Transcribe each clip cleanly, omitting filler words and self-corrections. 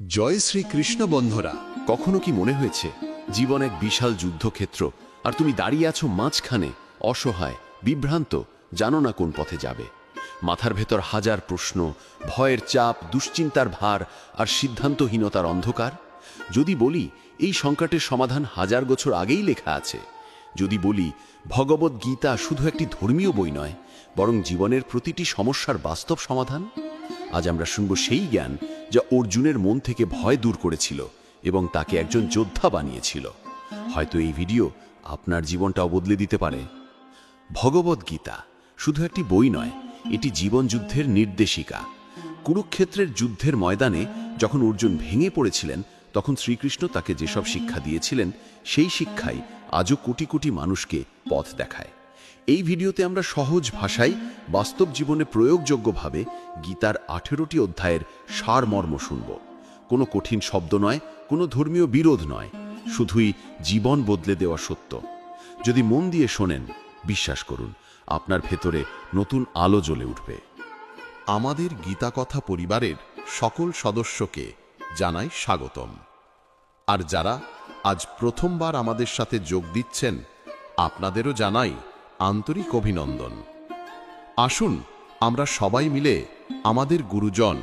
জয় শ্রীকৃষ্ণ বন্ধুরা। কখনো কি মনে হয়েছে জীবন এক বিশাল যুদ্ধক্ষেত্র, আর তুমি দাঁড়িয়ে আছো মাঝখানে, অসহায়, বিভ্রান্ত, জানো না কোন পথে যাবে। মাথার ভেতর হাজার প্রশ্ন, ভয়ের চাপ, দুশ্চিন্তার ভার আর সিদ্ধান্তহীনতার অন্ধকার। যদি বলি এই সংকটের সমাধান হাজার বছর আগেই লেখা আছে, যদি বলি ভগবদ্ গীতা শুধু একটি ধর্মীয় বই নয়, বরং জীবনের প্রতিটি সমস্যার বাস্তব সমাধান, আজ আমরা শুনব সেই জ্ঞান যা অর্জুনের মন থেকে ভয় দূর করেছিল এবং তাকে একজন যোদ্ধা বানিয়েছিল। হয়তো এই ভিডিও আপনার জীবনটাও বদলে দিতে পারে। ভগবদ্ গীতা শুধু একটি বই নয়, এটি জীবন যুদ্ধের নির্দেশিকা। কুরুক্ষেত্রের যুদ্ধের ময়দানে যখন অর্জুন ভেঙে পড়েছিলেন, তখন শ্রীকৃষ্ণ তাকে যেসব শিক্ষা দিয়েছিলেন, সেই শিক্ষাই আজও কোটি কোটি মানুষকে পথ দেখায়। এই ভিডিওতে আমরা সহজ ভাষায়, বাস্তব জীবনে প্রয়োগযোগ্যভাবে গীতার 18টি অধ্যায়ের সারমর্ম শুনব। কোনো কঠিন শব্দ নয়, কোনো ধর্মীয় বিরোধ নয়, শুধুই জীবন বদলে দেওয়া সত্য। যদি মন দিয়ে শোনেন, বিশ্বাস করুন, আপনার ভেতরে নতুন আলো জ্বলে উঠবে। আমাদের গীতাকথা পরিবারের সকল সদস্যকে জানাই স্বাগতম। আর যারা আজ প্রথমবার আমাদের সাথে যোগ দিচ্ছেন, আপনাদেরও জানাই আন্তরিক অভিনন্দন। আসুন আমরা সবাই মিলে আমাদের গুরুজন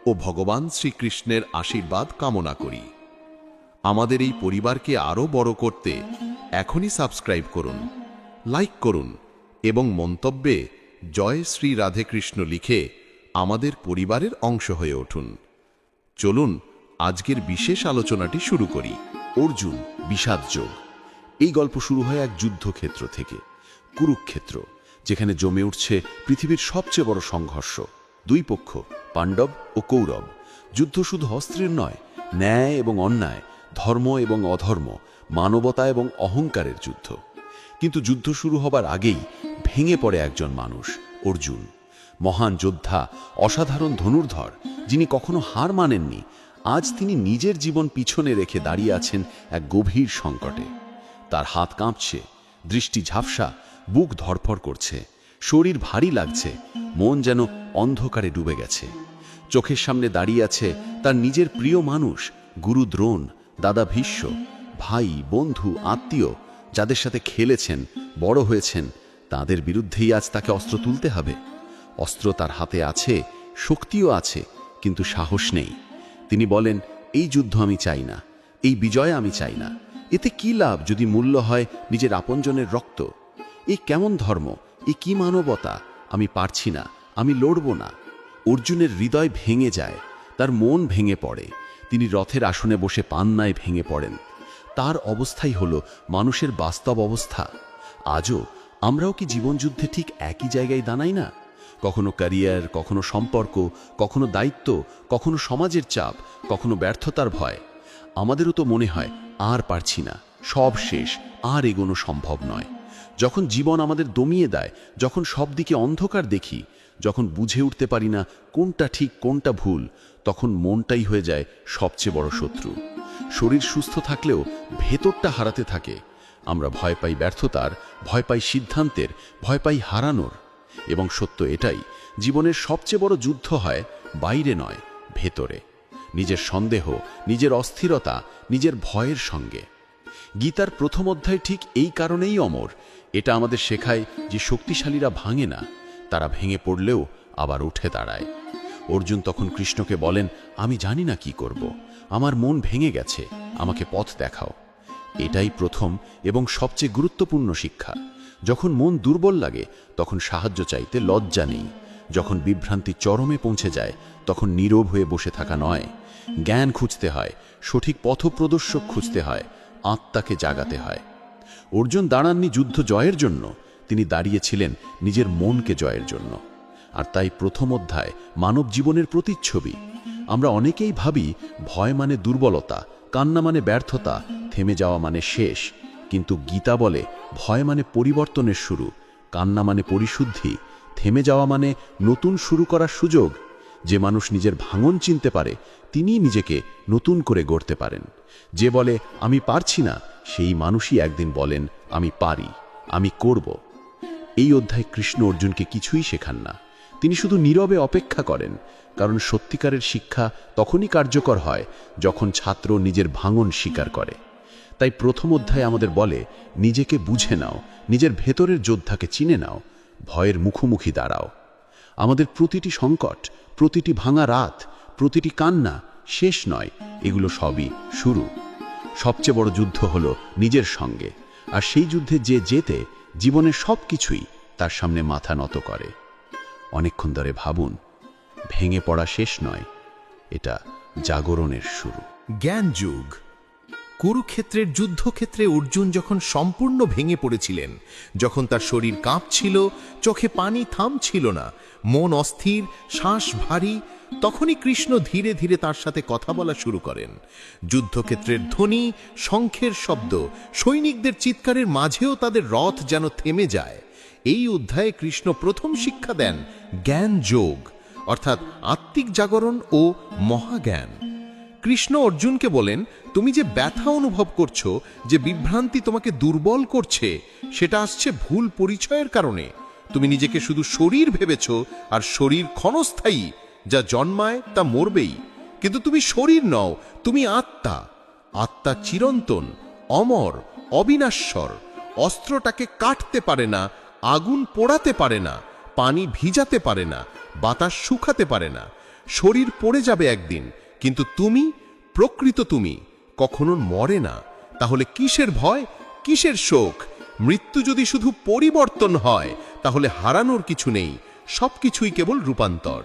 ও ভগবান শ্রীকৃষ্ণের আশীর্বাদ কামনা করি। আমাদের এই পরিবারকে আরও বড় করতে এখনই সাবস্ক্রাইব করুন, লাইক করুন এবং মন্তব্যে জয় শ্রী রাধে কৃষ্ণ লিখে আমাদের পরিবারের অংশ হয়ে উঠুন। চলুন আজকের বিশেষ আলোচনাটি শুরু করি। অর্জুন বিষাদ যোগ। এই গল্প শুরু হয় এক যুদ্ধক্ষেত্র থেকে, কুরুক্ষেত্র, যেখানে জমে উঠছে পৃথিবীর সবচেয়ে বড় সংঘর্ষ। দুই পক্ষ, পাণ্ডব ও কৌরব। যুদ্ধ শুধু অস্ত্রের নয়, ন্যায় এবং অন্যায়, ধর্ম এবং অধর্ম, মানবতা এবং অহংকারের যুদ্ধ। কিন্তু যুদ্ধ শুরু হবার আগেই ভেঙে পড়ে একজন মানুষ, অর্জুন। মহান যোদ্ধা, অসাধারণ ধনুর্ধর, যিনি কখনো হার মানেননি, আজ তিনি নিজের জীবন পিছনে রেখে দাঁড়িয়ে আছেন এক গভীর সংকটে। তার হাত কাঁপছে, দৃষ্টি ঝাপসা, বুক ধড়ফড় করছে, শরীর ভারী লাগছে, মন যেন অন্ধকারে ডুবে গেছে। চোখের সামনে দাঁড়িয়ে আছে তার নিজের প্রিয় মানুষ, গুরু দ্রোণ, দাদা ভীষ্ম, ভাই, বন্ধু, আত্মীয়, যাদের সাথে খেলেছেন, বড় হয়েছেন। তাদের বিরুদ্ধেই আজ তাকে অস্ত্র তুলতে হবে। অস্ত্র তার হাতে আছে, শক্তিও আছে, কিন্তু সাহস নেই। তিনি বলেন, এই যুদ্ধ আমি চাই না, এই বিজয় আমি চাই না। এতে কি লাভ যদি মূল্য হয় নিজের আপনজনের রক্ত? এই কেমন ধর্ম, এই কি মানবতা? আমি পারছি না, আমি লড়ব না। অর্জুনের হৃদয় ভেঙে যায়, তার মন ভেঙে পড়ে। তিনি রথের আসনে বসে পান্নায় ভেঙে পড়েন। তার অবস্থাই হলো মানুষের বাস্তব অবস্থা। আজও আমরাও কি জীবনযুদ্ধে ঠিক একই জায়গায় দাঁড়াই না? কখনো ক্যারিয়ার, কখনো সম্পর্ক, কখনো দায়িত্ব, কখনো সমাজের চাপ, কখনো ব্যর্থতার ভয়। আমাদেরও তো মনে হয় আর পারছি না, সব শেষ, আর এগোনো সম্ভব নয়। যখন জীবন আমাদের দমিয়ে দেয়, যখন সব দিকে অন্ধকার দেখি, যখন বুঝে উঠতে পারি না কোনটা ঠিক কোনটা ভুল, তখন মনটাই হয়ে যায় সবচেয়ে বড় শত্রু। শরীর সুস্থ থাকলেও ভেতরটা হারাতে থাকে। আমরা ভয় পাই ব্যর্থতার, ভয় পাই সিদ্ধান্তের, ভয় পাই হারানোর। এবং সত্য এটাই, জীবনের সবচেয়ে বড় যুদ্ধ হয় বাইরে নয়, ভেতরে। নিজের সন্দেহ, নিজের অস্থিরতা, নিজের ভয়ের সঙ্গে। গীতার প্রথম অধ্যায় ঠিক এই কারণেই অমর। এটা আমাদের শেখায় যে শক্তিশালীরা ভাঙে না, তারা ভেঙে পড়লেও আবার উঠে দাঁড়ায়। অর্জুন তখন কৃষ্ণকে বলেন, আমি জানি না কি করব, আমার মন ভেঙে গেছে, আমাকে পথ দেখাও। এটাই প্রথম এবং সবচেয়ে গুরুত্বপূর্ণ শিক্ষা। যখন মন দুর্বল লাগে, তখন সাহায্য চাইতে লজ্জা নেই। যখন বিভ্রান্তি চরমে পৌঁছে যায়, তখন নীরব হয়ে বসে থাকা নয়, জ্ঞান খুঁজতে হয়, সঠিক পথপ্রদর্শক খুঁজতে হয়, আত্মাকে জাগাতে হয়। অর্জুন দাঁড়াননি যুদ্ধ জয়ের জন্য, তিনি দাঁড়িয়েছিলেন নিজের মনকে জয়ের জন্য। আর তাই প্রথম অধ্যায় মানব জীবনের প্রতিচ্ছবি। আমরা অনেকেই ভাবি ভয় মানে দুর্বলতা, কান্না মানে ব্যর্থতা, থেমে যাওয়া মানে শেষ। কিন্তু গীতা বলে ভয় মানে পরিবর্তনের শুরু, কান্না মানে পরিশুদ্ধি, থেমে যাওয়া মানে নতুন শুরু করার সুযোগ। যে মানুষ নিজের ভাঙন চিনতে পারে, তিনিই নিজেকে নতুন করে গড়তে পারেন। যে বলে আমি পারছি না, সেই মানুষই একদিন বলেন আমি পারি, আমি করব। এই অধ্যায় কৃষ্ণ অর্জুনকে কিছুই শেখান না, তিনি শুধু নীরবে অপেক্ষা করেন। কারণ সত্যিকারের শিক্ষা তখনই কার্যকর হয় যখন ছাত্র নিজের ভাঙন স্বীকার করে। তাই প্রথম অধ্যায় আমাদের বলে, নিজেকে বুঝে নাও, নিজের ভেতরের যোদ্ধাকে চিনে নাও, ভয়ের মুখোমুখি দাঁড়াও। আমাদের প্রতিটি সংকট, প্রতিটি ভাঙা রাত, প্রতিটি কান্না শেষ নয়, এগুলো সবই শুরু। সবচেয়ে বড় যুদ্ধ হলো নিজের সঙ্গে, আর সেই যুদ্ধে যে জেতে জীবনের সব কিছুই তার সামনে মাথা নত করে। অনেকক্ষণ ধরে ভাবুন, ভেঙে পড়া শেষ নয়, এটা জাগরণের শুরু। জ্ঞান যুগ। কুরুক্ষেত্রের যুদ্ধক্ষেত্রে অর্জুন যখন সম্পূর্ণ ভেঙে পড়েছিলেন, যখন তার শরীর কাঁপছিল, চোখে পানি থামছিল না, মন অস্থির, শ্বাস ভারী, তখনই কৃষ্ণ ধীরে ধীরে তার সাথে কথা বলা শুরু করেন। যুদ্ধক্ষেত্রের ধ্বনি, শঙ্খের শব্দ, সৈনিকদের চিৎকারের মাঝেও তাদের রথ যেন থেমে যায়। এই অধ্যায়ে কৃষ্ণ প্রথম শিক্ষা দেন জ্ঞান যোগ, অর্থাৎ আত্মিক জাগরণ ও মহাজ্ঞান। কৃষ্ণ অর্জুনকে বলেন, তুমি যে ব্যথা অনুভব করছো, যে বিভ্রান্তি তোমাকে দুর্বল করছে, সেটা আসছে ভুল পরিচয়ের কারণে। তুমি নিজেকে শুধু শরীর ভেবেছ, আর শরীর ক্ষণস্থায়ী, যা জন্মায় তা মরবেই। কিন্তু তুমি শরীর নও, তুমি আত্মা। আত্মা চিরন্তন, অমর, অবিনাশ্বর। অস্ত্রটাকে কাটতে পারে না, আগুন পোড়াতে পারে না, পানি ভিজাতে পারে না, বাতাস শুকাতে পারে না। শরীর পড়ে যাবে একদিন, কিন্তু তুমি, প্রকৃত তুমি, কখনো মরে না। তাহলে কিসের ভয়, কিসের শোক? মৃত্যু যদি শুধু পরিবর্তন হয়, তাহলে হারানোর কিছু নেই, সবকিছুই কেবল রূপান্তর।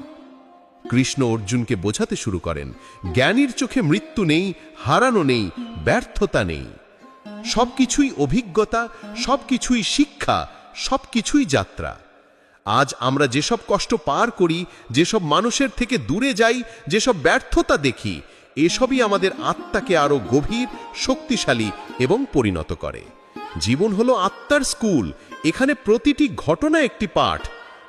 কৃষ্ণ অর্জুনকে বোঝাতে শুরু করেন, জ্ঞানীর চোখে মৃত্যু নেই, হারানো নেই, ব্যর্থতা নেই। সবকিছুই অভিজ্ঞতা, সবকিছুই শিক্ষা, সবকিছুই যাত্রা। আজ আমরা যেসব কষ্ট পার করি, যেসব মানুষের থেকে দূরে যাই, যেসব ব্যর্থতা দেখি, এসবই আমাদের আত্মাকে আরো গভীর, শক্তিশালী এবং পরিণত করে। জীবন হলো আত্মার স্কুল, এখানে প্রতিটি ঘটনা একটি পাঠ।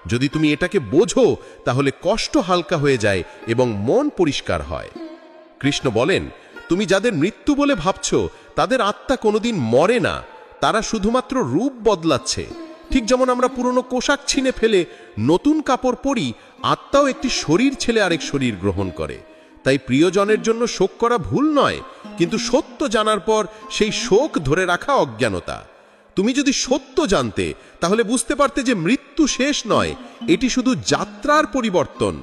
যদি তুমি এটাকে বোঝো, তাহলে কষ্ট হালকা হয়ে যায় এবং মন পরিষ্কার হয়। কৃষ্ণ বলেন, তুমি যাদের মৃত্যু বলে ভাবছো, তাদের আত্মা কোনোদিন মরে না, তারা শুধুমাত্র রূপ বদলাচ্ছে। ঠিক যেমন আমরা পুরনো পোশাক ছিঁড়ে ফেলে নতুন কাপড় পরি, আত্মাও একটি শরীর ছেলে আরেক শরীর গ্রহণ করে। তাই প্রিয়জনের জন্য শোক করা ভুল নয়, কিন্তু সত্য জানার পর সেই শোক ধরে রাখা অজ্ঞানতা। তুমি যদি সত্য জানতে, তাহলে বুঝতে পারতে যে মৃত্যু শেষ নয়, এটি শুধু যাত্রার পরিবর্তন।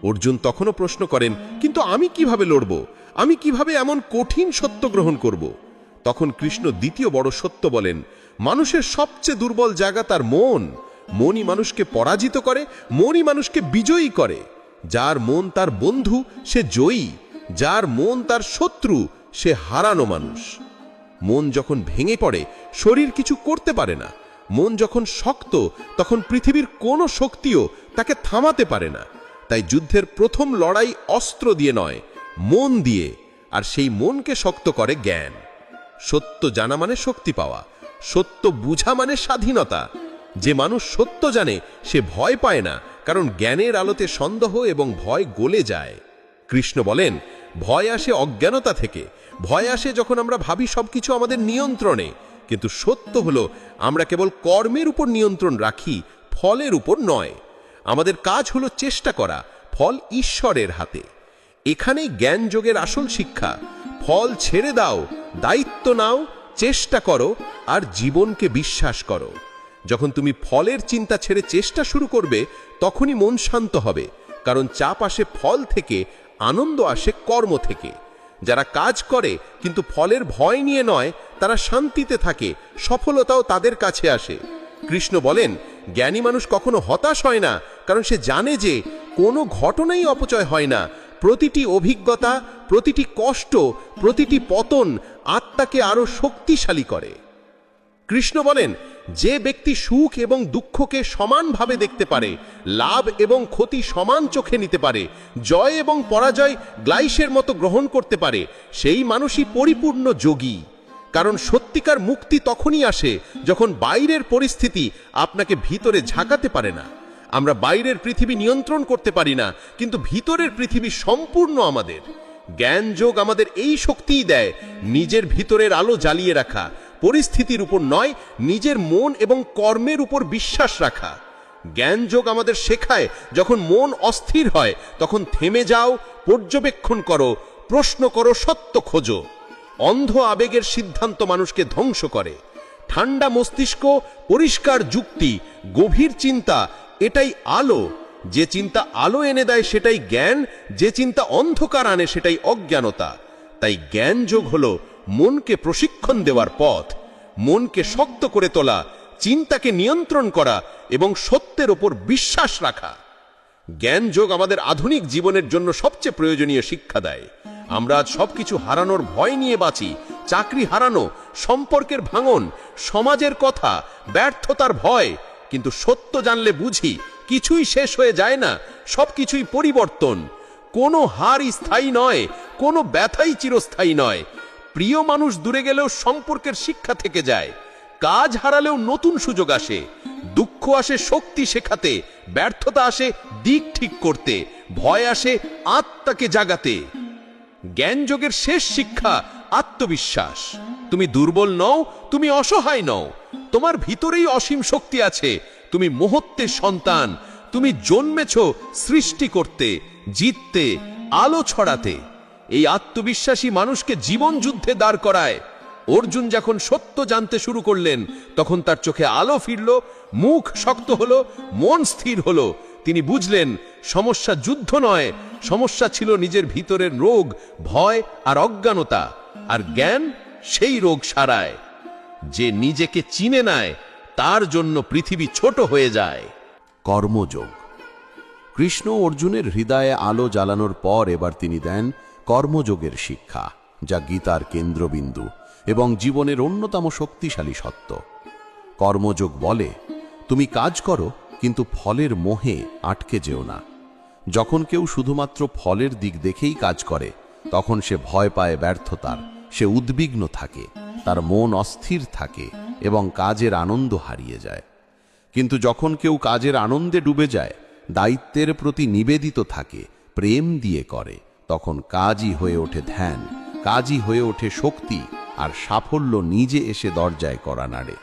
অর্জুন তখনও প্রশ্ন করেন, কিন্তু আমি কিভাবে লড়ব? আমি কিভাবে এমন কঠিন সত্য গ্রহণ করব? তখন কৃষ্ণ দ্বিতীয় বড় সত্য বলেন, মানুষের সবচেয়ে দুর্বল জায়গা তার মন। মনই মানুষকে পরাজিত করে, মনই মানুষকে বিজয়ী করে। যার মন তার বন্ধু, সে জয়ী। যার মন তার শত্রু, সে হারানো মানুষ। মন যখন ভেঙে পড়ে, শরীর কিছু করতে পারে না। মন যখন শক্ত, তখন পৃথিবীর কোনো শক্তিও তাকে থামাতে পারে না। তাই যুদ্ধের প্রথম লড়াই অস্ত্র দিয়ে নয়, মন দিয়ে। আর সেই মনকে শক্ত করে জ্ঞান। সত্য জানা মানে শক্তি পাওয়া, সত্য বুঝা মানে স্বাধীনতা। যে মানুষ সত্য জানে, সে ভয় পায় না, কারণ জ্ঞানের আলোতে সন্দেহ এবং ভয় গলে যায়। কৃষ্ণ বলেন, ভয় আসে অজ্ঞানতা থেকে। ভয় আসে যখন আমরা ভাবি সবকিছু আমাদের নিয়ন্ত্রণে। কিন্তু সত্য হলো, আমরা কেবল কর্মের উপর নিয়ন্ত্রণ রাখি, ফলের উপর নয়। আমাদের কাজ হলো চেষ্টা করা, ফল ঈশ্বরের হাতে। এখানেই জ্ঞান যোগের আসল শিক্ষা। ফল ছেড়ে দাও, দায়িত্ব নাও, চেষ্টা করো, আর জীবনকে বিশ্বাস করো। যখন তুমি ফলের চিন্তা ছেড়ে চেষ্টা শুরু করবে, তখনই মন শান্ত হবে। কারণ চাপ আসে ফল থেকে, আনন্দ আসে কর্ম থেকে। যারা কাজ করে কিন্তু ফলের ভয় নিয়ে নয়, তারা শান্তিতে থাকে, সফলতাও তাদের কাছে আসে। কৃষ্ণ বলেন, জ্ঞানী মানুষ কখনো হতাশ হয় না, কারণ সে জানে যে কোনো ঘটনাই অপচয় হয় না। প্রতিটি অভিজ্ঞতা, প্রতিটি কষ্ট, প্রতিটি পতন আত্মাকে আরো শক্তিশালী করে। কৃষ্ণ বলেন, যে ব্যক্তি সুখ এবং দুঃখকে সমানভাবে দেখতে পারে, লাভ এবং ক্ষতি সমান চোখে নিতে পারে, জয় এবং পরাজয় গ্লাইসের মতো গ্রহণ করতে পারে, সেই মানুষই পরিপূর্ণ যোগী। কারণ সত্যিকার মুক্তি তখনই আসে যখন বাইরের পরিস্থিতি আপনাকে ভিতরে ঝাঁকাতে পারে না। আমরা বাইরের পৃথিবী নিয়ন্ত্রণ করতে পারি না, কিন্তু ভিতরের পৃথিবী সম্পূর্ণ আমাদের। জ্ঞান যোগ আমাদের এই শক্তিই দেয়, নিজের ভিতরের আলো জ্বালিয়ে রাখা, পরিস্থিতির উপর নয়, নিজের মন এবং কর্মের উপর বিশ্বাস রাখা। জ্ঞানযোগ আমাদের শেখায় যখন মন অস্থির হয় তখন থেমে যাও, পর্যবেক্ষণ করো, প্রশ্ন করো, সত্য খোঁজো। অন্ধ আবেগের সিদ্ধান্ত মানুষকে ধ্বংস করে। ঠান্ডা মস্তিষ্ক, পরিষ্কার যুক্তি, গভীর চিন্তা, এটাই আলো। যে চিন্তা আলো এনে দেয় সেটাই জ্ঞান, যে চিন্তা অন্ধকার আনে সেটাই অজ্ঞানতা। তাই জ্ঞানযোগ হলো মনকে প্রশিক্ষণ দেওয়ার পথ, মনকে শক্ত করে তোলা, চিন্তাকে নিয়ন্ত্রণ করা এবং সত্যের ওপর বিশ্বাস রাখা। জ্ঞানযোগ আমাদের আধুনিক জীবনের জন্য সবচেয়ে প্রয়োজনীয় শিক্ষা দেয়। আমরা আজ সবকিছু হারানোর ভয় নিয়ে বাঁচি। চাকরি হারানো, সম্পর্কের ভাঙন, সমাজের কথা, ব্যর্থতার ভয়। কিন্তু সত্য জানলে বুঝি কিছুই শেষ হয়ে যায় না, সবকিছুই পরিবর্তন। কোনো হারই স্থায়ী নয়, কোনো ব্যথাই চিরস্থায়ী নয়। প্রিয় মানুষ দূরে গেলেও সম্পর্কের শিক্ষা থেকে যায়। কাজ হারালেও নতুন সুযোগ আসে। দুঃখ আসে শক্তি শেখাতে, ব্যর্থতা আসে দিক ঠিক করতে, ভয় আসে আত্মাকে জাগাতে। জ্ঞানযোগের শেষ শিক্ষা আত্মবিশ্বাস। তুমি দুর্বল নও, তুমি অসহায় নও। তোমার ভিতরেই অসীম শক্তি আছে। তুমি মহত্বের সন্তান। তুমি জন্মেছ সৃষ্টি করতে, জিততে, আলো ছড়াতে। এই আত্মবিশ্বাসী মানুষকে জীবন যুদ্ধে দাঁড় করায়। অর্জুন যখন সত্য জানতে শুরু করলেন তখন তার চোখে আলো ফিরল, মুখ শক্ত হলো, মন স্থির হলো। তিনি বুঝলেন সমস্যা যুদ্ধ নয়, সমস্যা ছিল নিজের ভিতরের রোগ, ভয় আর অজ্ঞানতা। আর জ্ঞান সেই রোগ সারায়। যে নিজেকে চিনে নেয় তার জন্য পৃথিবী ছোট হয়ে যায়। কর্মযোগ। কৃষ্ণ অর্জুনের হৃদয়ে আলো জ্বালানোর পর এবার তিনি দেন কর্মযোগের শিক্ষা, যা গীতার কেন্দ্রবিন্দু এবং জীবনের অন্যতম শক্তিশালী সত্য। কর্মযোগ বলে, তুমি কাজ করো কিন্তু ফলের মোহে আটকে যেও না। যখন কেউ শুধুমাত্র ফলের দিক দেখেই কাজ করে তখন সে ভয় পায় ব্যর্থতার, সে উদ্বিগ্ন থাকে, তার মন অস্থির থাকে এবং কাজের আনন্দ হারিয়ে যায়। কিন্তু যখন কেউ কাজের আনন্দে ডুবে যায়, দায়িত্বের প্রতি নিবেদিত থাকে, প্রেম দিয়ে করে, তখন কাজই হয়ে ওঠে ধ্যান, কাজই হয়ে ওঠে শক্তি, আর সাফল্য নিজে এসে দরজায় করা নাড়ে।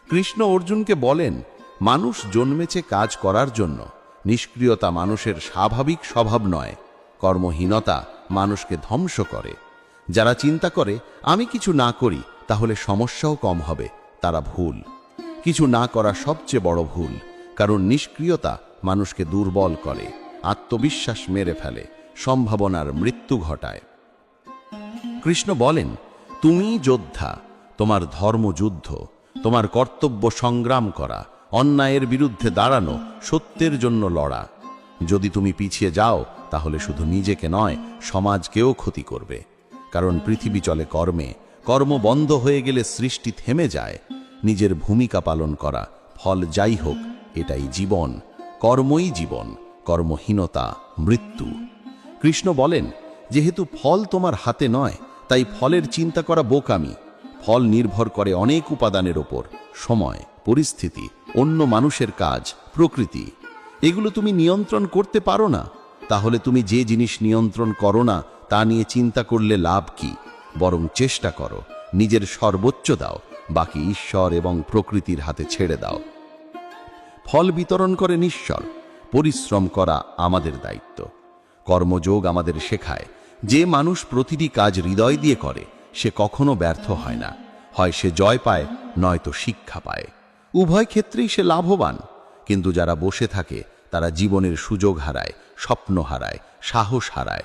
কৃষ্ণ অর্জুনকে বলেন, মানুষ জন্মেছে কাজ করার জন্য। নিষ্ক্রিয়তা মানুষের স্বাভাবিক স্বভাব নয়। কর্মহীনতা মানুষকে ধ্বংস করে। যারা চিন্তা করে আমি কিছু না করি তাহলে সমস্যাও কম হবে, তারা ভুল। কিছু না করা সবচেয়ে বড় ভুল, কারণ নিষ্ক্রিয়তা মানুষকে দুর্বল করে, আত্মবিশ্বাস মেরে ফেলে, সম্ভাবনার মৃত্যু ঘটায়। কৃষ্ণ বলেন, তুমি যোদ্ধা, তোমার ধর্মযুদ্ধ, তোমার কর্তব্য সংগ্রাম করা, অন্যায়ের বিরুদ্ধে দাঁড়ানো, সত্যের জন্য লড়া। যদি তুমি পিছিয়ে যাও তাহলে শুধু নিজেকে নয়, সমাজকেও ক্ষতি করবে। কারণ পৃথিবী চলে কর্মে, কর্ম বন্ধ হয়ে গেলে সৃষ্টি থেমে যায়। নিজের ভূমিকা পালন করা, ফল যাই হোক, এটাই জীবন। কর্মই জীবন, কর্মহীনতা মৃত্যু। কৃষ্ণ বলেন, যেহেতু ফল তোমার হাতে নয়, তাই ফলের চিন্তা করা বোকামি। ফল নির্ভর করে অনেক উপাদানের ওপর, সময়, পরিস্থিতি, অন্য মানুষের কাজ, প্রকৃতি। এগুলো তুমি নিয়ন্ত্রণ করতে পারো না। তাহলে তুমি যে জিনিস নিয়ন্ত্রণ করো না তা নিয়ে চিন্তা করলে লাভ কি? বরং চেষ্টা করো, নিজের সর্বোচ্চ দাও, বাকি ঈশ্বর এবং প্রকৃতির হাতে ছেড়ে দাও। ফল বিতরণ করে ঈশ্বর, পরিশ্রম করা আমাদের দায়িত্ব। কর্মযোগ আমাদের শেখায়, যে মানুষ প্রতিটি কাজ হৃদয় দিয়ে করে সে কখনো ব্যর্থ হয় না। হয় সে জয় পায়, নয়তো শিক্ষা পায়। উভয় ক্ষেত্রেই সে লাভবান। কিন্তু যারা বসে থাকে তারা জীবনের সুযোগ হারায়, স্বপ্ন হারায়, সাহস হারায়।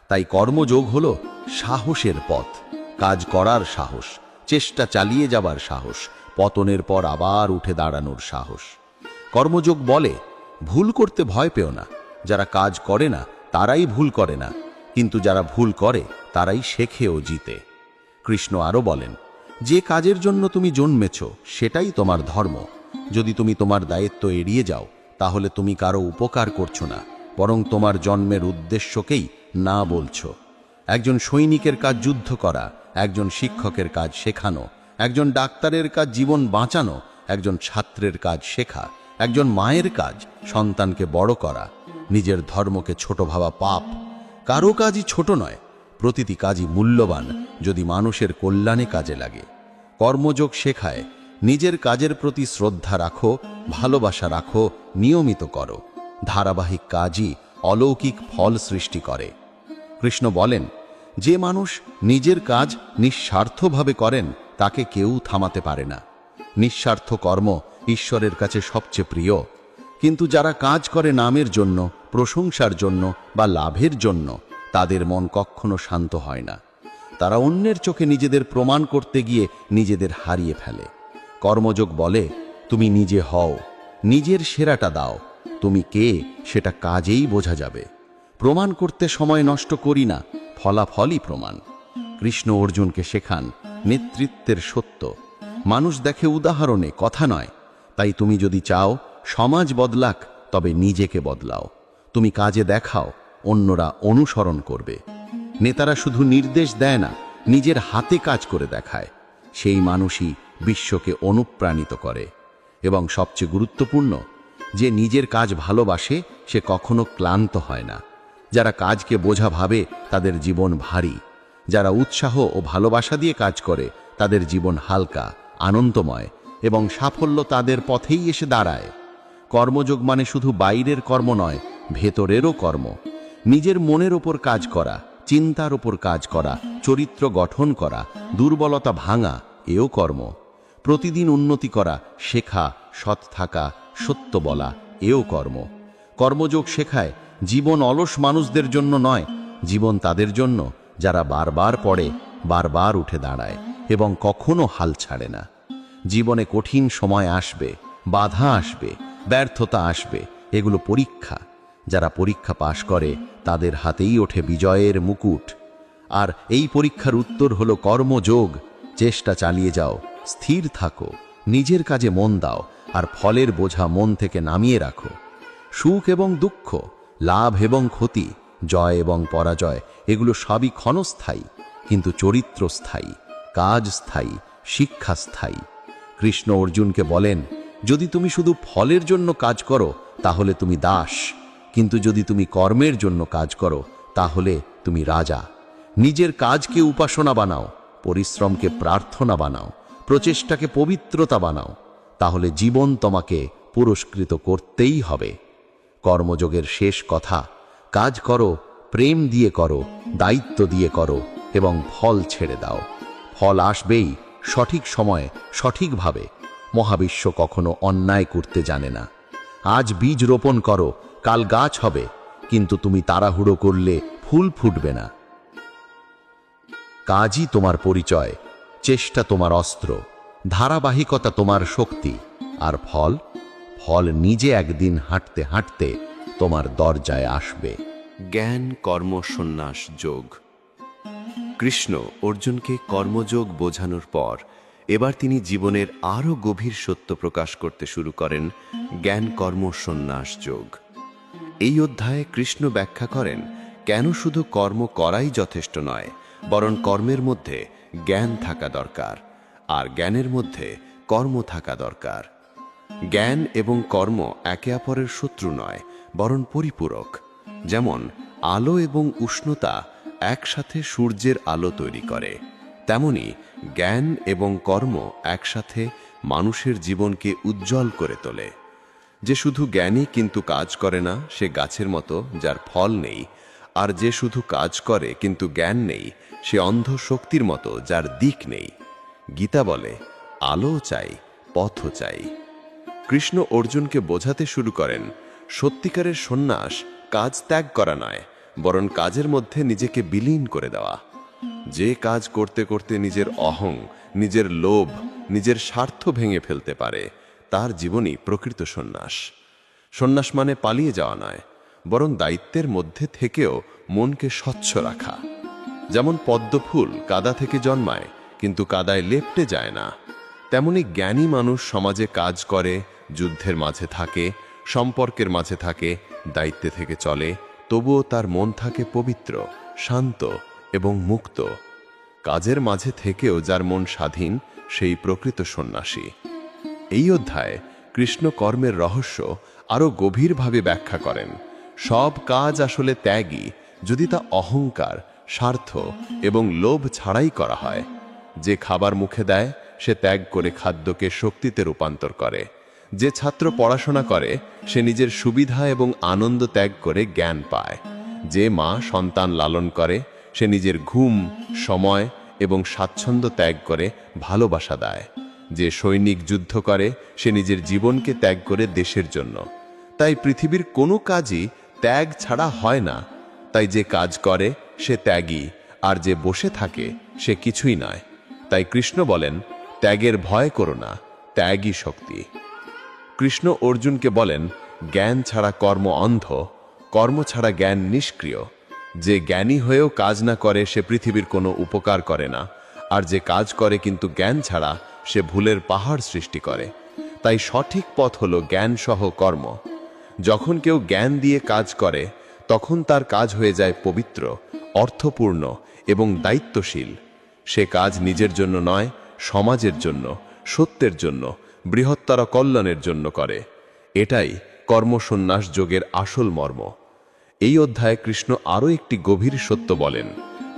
তাই কর্মযোগ হলো সাহসের পথ, কাজ করার সাহস, চেষ্টা চালিয়ে যাবার সাহস, পতনের পর আবার উঠে দাঁড়ানোর সাহস। কর্মযোগ বলে, ভুল করতে ভয় পেও না। যারা কাজ করে না তারাই ভুল করে না, কিন্তু যারা ভুল করে তারাই শেখে ও জিতে। কৃষ্ণ আরও বলেন, যে কাজের জন্য তুমি জন্মেছ সেটাই তোমার ধর্ম। যদি তুমি তোমার দায়িত্ব এড়িয়ে যাও তাহলে তুমি কারো উপকার করছো না, বরং তোমার জন্মের উদ্দেশ্যকেই না বলছো। একজন সৈনিকের কাজ যুদ্ধ করা, একজন শিক্ষকের কাজ শেখানো, একজন ডাক্তারের কাজ জীবন বাঁচানো, একজন ছাত্রের কাজ শেখা, একজন মায়ের কাজ সন্তানকে বড় করা। নিজের ধর্মকে ছোট ভাবা পাপ। কারো কাজই ছোট নয়, প্রতিটি কাজই মূল্যবান যদি মানুষের কল্যাণে কাজে লাগে। কর্মযোগ শেখায়, নিজের কাজের প্রতি শ্রদ্ধা রাখো, ভালোবাসা রাখো, নিয়মিত করো। ধারাবাহিক কাজই অলৌকিক ফল সৃষ্টি করে। কৃষ্ণ বলেন, যে মানুষ নিজের কাজ নিঃস্বার্থভাবে করেন তাকে কেউ থামাতে পারে না। নিঃস্বার্থ কর্ম ঈশ্বরের কাছে সবচেয়ে প্রিয়। কিন্তু যারা কাজ করে নামের জন্য, প্রশংসার জন্য বা লাভের জন্য, তাদের মন কখনো শান্ত হয় না। তারা অন্যের চোখে নিজেদের প্রমাণ করতে গিয়ে নিজেদের হারিয়ে ফেলে। কর্মযোগ বলে, তুমি নিজে হও, নিজের সেরাটা দাও। তুমি কে সেটা কাজেই বোঝা যাবে। প্রমাণ করতে সময় নষ্ট করি না, ফলাফলই প্রমাণ। কৃষ্ণ অর্জুনকে শেখান নেতৃত্বের সত্য। মানুষ দেখে উদাহরণে, কথা নয়। তাই তুমি যদি চাও সমাজ বদলাক, তবে নিজেকে বদলাও। তুমি কাজে দেখাও, অন্যরা অনুসরণ করবে। নেতারা শুধু নির্দেশ দেয় না, নিজের হাতে কাজ করে দেখায়। সেই মানুষই বিশ্বকে অনুপ্রাণিত করে। এবং সবচেয়ে গুরুত্বপূর্ণ, যে নিজের কাজ ভালোবাসে সে কখনো ক্লান্ত হয় না। যারা কাজকে বোঝা ভাবে তাদের জীবন ভারী। যারা উৎসাহ ও ভালোবাসা দিয়ে কাজ করে তাদের জীবন হালকা, আনন্দময় এবং সাফল্য তাদের পথেই এসে দাঁড়ায়। কর্মযোগ মানে শুধু বাইরের কর্ম নয়, ভেতরেরও কর্ম। নিজের মনের ওপর কাজ করা, চিন্তার ওপর কাজ করা, চরিত্র গঠন করা, দুর্বলতা ভাঙা, এও কর্ম। প্রতিদিন উন্নতি করা, শেখা, সৎ থাকা, সত্য বলা, এও কর্ম। কর্মযোগ শেখায় জীবন অলস মানুষদের জন্য নয়, জীবন তাদের জন্য যারা বারবার পড়ে, বারবার উঠে দাঁড়ায় এবং কখনো হাল ছাড়ে না। জীবনে কঠিন সময় আসবে, বাধা আসবে, ব্যর্থতা আসবে, এগুলো পরীক্ষা। যারা পরীক্ষা পাশ করে তাদের হাতেই ওঠে বিজয়ের মুকুট। আর এই পরীক্ষার উত্তর হলো কর্মযোগ। চেষ্টা চালিয়ে যাও, স্থির থাকো, নিজের কাজে মন দাও, আর ফলের বোঝা মন থেকে নামিয়ে রাখো। সুখ এবং দুঃখ, লাভ এবং ক্ষতি, জয় এবং পরাজয়, এগুলো সবই ক্ষণস্থায়ী, কিন্তু চরিত্র স্থায়ী, কাজ স্থায়ী, শিক্ষা স্থায়ী। কৃষ্ণ অর্জুনকে বলেন, যদি তুমি শুধু ফলের জন্য কাজ করো তাহলে তুমি দাস, কিন্তু যদি তুমি কর্মের জন্য কাজ করো তাহলে তুমি রাজা। নিজের কাজকে উপাসনা বানাও, পরিশ্রমকে প্রার্থনা বানাও, প্রচেষ্টাকে পবিত্রতা বানাও, তাহলে জীবন তোমাকে পুরস্কৃত করতেই হবে। কর্মযোগের শেষ কথা, কাজ করো, প্রেম দিয়ে করো, দায়িত্ব দিয়ে করো এবং ফল ছেড়ে দাও। ফল আসবেই, সঠিক সময়ে, সঠিকভাবে। মহাবিশ্ব কখনো অন্যায় করতে জানে না। আজ বীজ রোপণ করো, কাল গাছ হবে, কিন্তু তুমি তাড়াহুড়ো করলে ফুল ফুটবে না। কাজই তোমার পরিচয়, চেষ্টা তোমার অস্ত্র, ধারাবাহিকতা তোমার শক্তি, আর ফল নিজে একদিন হাঁটতে হাঁটতে তোমার দরজায় আসবে। জ্ঞান কর্ম সন্ন্যাস যোগ। কৃষ্ণ অর্জুনকে কর্মযোগ বোঝানোর পর এবার তিনি জীবনের আরও গভীর সত্য প্রকাশ করতে শুরু করেন জ্ঞান কর্ম সন্ন্যাস যোগ। এই অধ্যায়ে কৃষ্ণ ব্যাখ্যা করেন কেন শুধু কর্ম করাই যথেষ্ট নয়, বরং কর্মের মধ্যে জ্ঞান থাকা দরকার, আর জ্ঞানের মধ্যে কর্ম থাকা দরকার। জ্ঞান এবং কর্ম একে অপরের শত্রু নয়, বরং পরিপূরক। যেমন আলো এবং উষ্ণতা একসাথে সূর্যের আলো তৈরি করে, তেমনি জ্ঞান এবং কর্ম একসাথে মানুষের জীবনকে উজ্জ্বল করে তোলে। যে শুধু জ্ঞানী কিন্তু কাজ করে না, সে গাছের মতো যার ফল নেই, আর যে শুধু কাজ করে কিন্তু জ্ঞান নেই, সে অন্ধ শক্তির মতো যার দিক নেই। গীতা বলে, আলো চাই, পথও চাই। কৃষ্ণ অর্জুনকে বোঝাতে শুরু করেন, সত্যিকারের সন্ন্যাস কাজ ত্যাগ করা নয়, বরং কাজের মধ্যে নিজেকে বিলীন করে দেওয়া। যে কাজ করতে করতে নিজের অহং, নিজের লোভ, নিজের স্বার্থ ভেঙে ফেলতে পারে, তার জীবনই প্রকৃত সন্ন্যাস। সন্ন্যাস মানে পালিয়ে যাওয়া নয়, বরং দায়িত্বের মধ্যে থেকেও মনকে স্বচ্ছ রাখা। যেমন পদ্মফুল কাদা থেকে জন্মায়, কিন্তু কাদায় লেপ্টে যায় না, তেমনি জ্ঞানী মানুষ সমাজে কাজ করে, যুদ্ধের মাঝে থাকে, সম্পর্কের মাঝে থাকে, দায়িত্বে থেকে চলে, তবুও তার মন থাকে পবিত্র, শান্ত এবং মুক্ত। কাজের মাঝে থেকেও যার মন স্বাধীন, সেই প্রকৃত সন্ন্যাসী। এই অধ্যায়ে কৃষ্ণ কর্মের রহস্য আরও গভীরভাবে ব্যাখ্যা করেন। সব কাজ আসলে ত্যাগী যদি তা অহংকার, স্বার্থ এবং লোভ ছাড়াই করা হয়। যে খাবার মুখে দেয় সে ত্যাগ করে খাদ্যকে শক্তিতে রূপান্তর করে। যে ছাত্র পড়াশোনা করে সে নিজের সুবিধা এবং আনন্দ ত্যাগ করে জ্ঞান পায়। যে মা সন্তান লালন করে সে নিজের ঘুম, সময় এবং স্বাচ্ছন্দ্য ত্যাগ করে ভালোবাসা দেয়। যে সৈনিক যুদ্ধ করে সে নিজের জীবনকে ত্যাগ করে দেশের জন্য। তাই পৃথিবীর কোনো কাজই ত্যাগ ছাড়া হয় না। তাই যে কাজ করে সে ত্যাগী, আর যে বসে থাকে সে কিছুই নয়। তাই কৃষ্ণ বলেন, ত্যাগের ভয় করো না, ত্যাগই শক্তি। কৃষ্ণ অর্জুনকে বলেন, জ্ঞান ছাড়া কর্ম অন্ধ, কর্ম ছাড়া জ্ঞান নিষ্ক্রিয়। যে জ্ঞানী হয়েও কাজ না করে সে পৃথিবীর কোনো উপকার করে না, আর যে কাজ করে কিন্তু জ্ঞান ছাড়া সে ভুলের পাহাড় সৃষ্টি করে। তাই সঠিক পথ হলো জ্ঞান সহ কর্ম। যখন কেউ জ্ঞান দিয়ে কাজ করে তখন তার কাজ হয়ে যায় পবিত্র, অর্থপূর্ণ এবং দায়িত্বশীল। সে কাজ নিজের জন্য নয়, সমাজের জন্য, সত্যের জন্য, বৃহত্তর কল্যাণের জন্য করে। এটাই কর্মসন্ন্যাস যোগের আসল মর্ম। এই অধ্যায়ে কৃষ্ণ আরও একটি গভীর সত্য বলেন।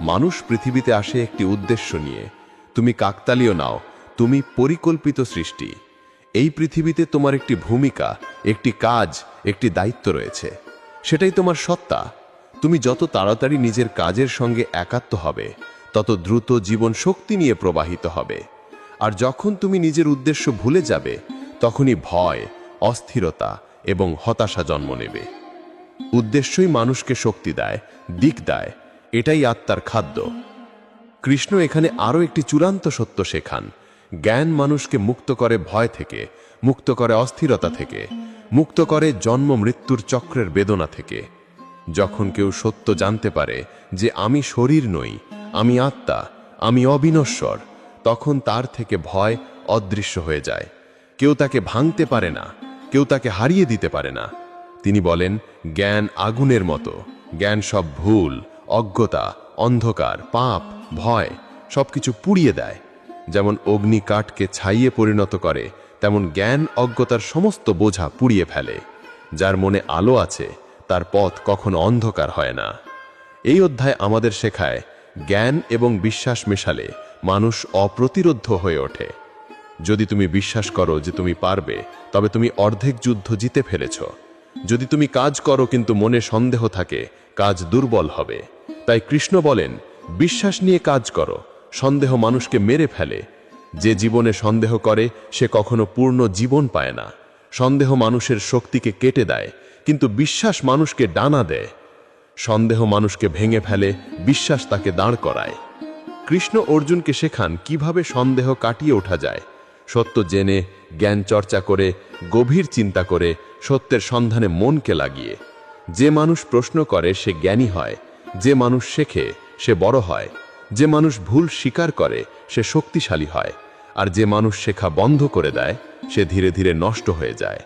মানুষ পৃথিবীতে আসে একটি উদ্দেশ্য নিয়ে। তুমি কাকতালীয় নাও, তুমি পরিকল্পিত সৃষ্টি। এই পৃথিবীতে তোমার একটি ভূমিকা, একটি কাজ, একটি দায়িত্ব রয়েছে। সেটাই তোমার সত্তা। তুমি যত তাড়াতাড়ি নিজের কাজের সঙ্গে একাত্ম হবে তত দ্রুত জীবন শক্তি নিয়ে প্রবাহিত হবে। আর যখন তুমি নিজের উদ্দেশ্য ভুলে যাবে তখনই ভয়, অস্থিরতা এবং হতাশা জন্ম নেবে। উদ্দেশ্যই মানুষকে শক্তি দেয়, দিক দেয়। এটাই আত্মার খাদ্য। কৃষ্ণ এখানে আরও একটি চূড়ান্ত সত্য শেখান। জ্ঞান মানুষকে মুক্ত করে ভয় থেকে, মুক্ত করে অস্থিরতা থেকে, মুক্ত করে জন্ম মৃত্যুর চক্রের বেদনা থেকে। যখন কেউ সত্য জানতে পারে যে আমি শরীর নই, আমি আত্মা, আমি অবিনশ্বর, তখন তার থেকে ভয় অদৃশ্য হয়ে যায়। কেউ তাকে ভাঙতে পারে না, কেউ তাকে হারিয়ে দিতে পারে না। তিনি বলেন, জ্ঞান আগুনের মতো। জ্ঞান সব ভুল, অজ্ঞতা, অন্ধকার, পাপ, ভয় সবকিছু পুড়িয়ে দেয়। যেমন অগ্নি কাঠকে ছাইয়ে পরিণত করে, তেমন জ্ঞান অজ্ঞতার সমস্ত বোঝা পুড়িয়ে ফেলে। যার মনে আলো আছে তার পথ কখনো অন্ধকার হয় না। এই অধ্যায় আমাদের শেখায়, জ্ঞান এবং বিশ্বাস মেশালে মানুষ অপ্রতিরোধ্য হয়ে ওঠে। যদি তুমি বিশ্বাস করো যে তুমি পারবে, তবে তুমি অর্ধেক যুদ্ধ জিতে ফেলেছ। যদি তুমি কাজ করো কিন্তু মনে সন্দেহ থাকে, কাজ দুর্বল হবে। তাই কৃষ্ণ বলেন, বিশ্বাস নিয়ে কাজ করো। সন্দেহ মানুষকে মেরে ফেলে। যে জীবনে সন্দেহ করে সে কখনো পূর্ণ জীবন পায় না। সন্দেহ মানুষের শক্তিকে কেটে দেয়, কিন্তু বিশ্বাস মানুষকে ডানা দেয়। সন্দেহ মানুষকে ভেঙে ফেলে, বিশ্বাস তাকে দাঁড় করায়। কৃষ্ণ অর্জুনকে শেখান কিভাবে সন্দেহ কাটিয়ে ওঠা যায়। সত্য জেনে, জ্ঞান চর্চা করে, গভীর চিন্তা করে, সত্যের সন্ধানে মনকে লাগিয়ে। যে মানুষ প্রশ্ন করে সে জ্ঞানী হয়। যে মানুষ শেখে সে বড় হয়। যে মানুষ ভুল স্বীকার করে সে শক্তিশালী হয়। আর যে মানুষ শেখা বন্ধ করে দেয় সে ধীরে ধীরে নষ্ট হয়ে যায়।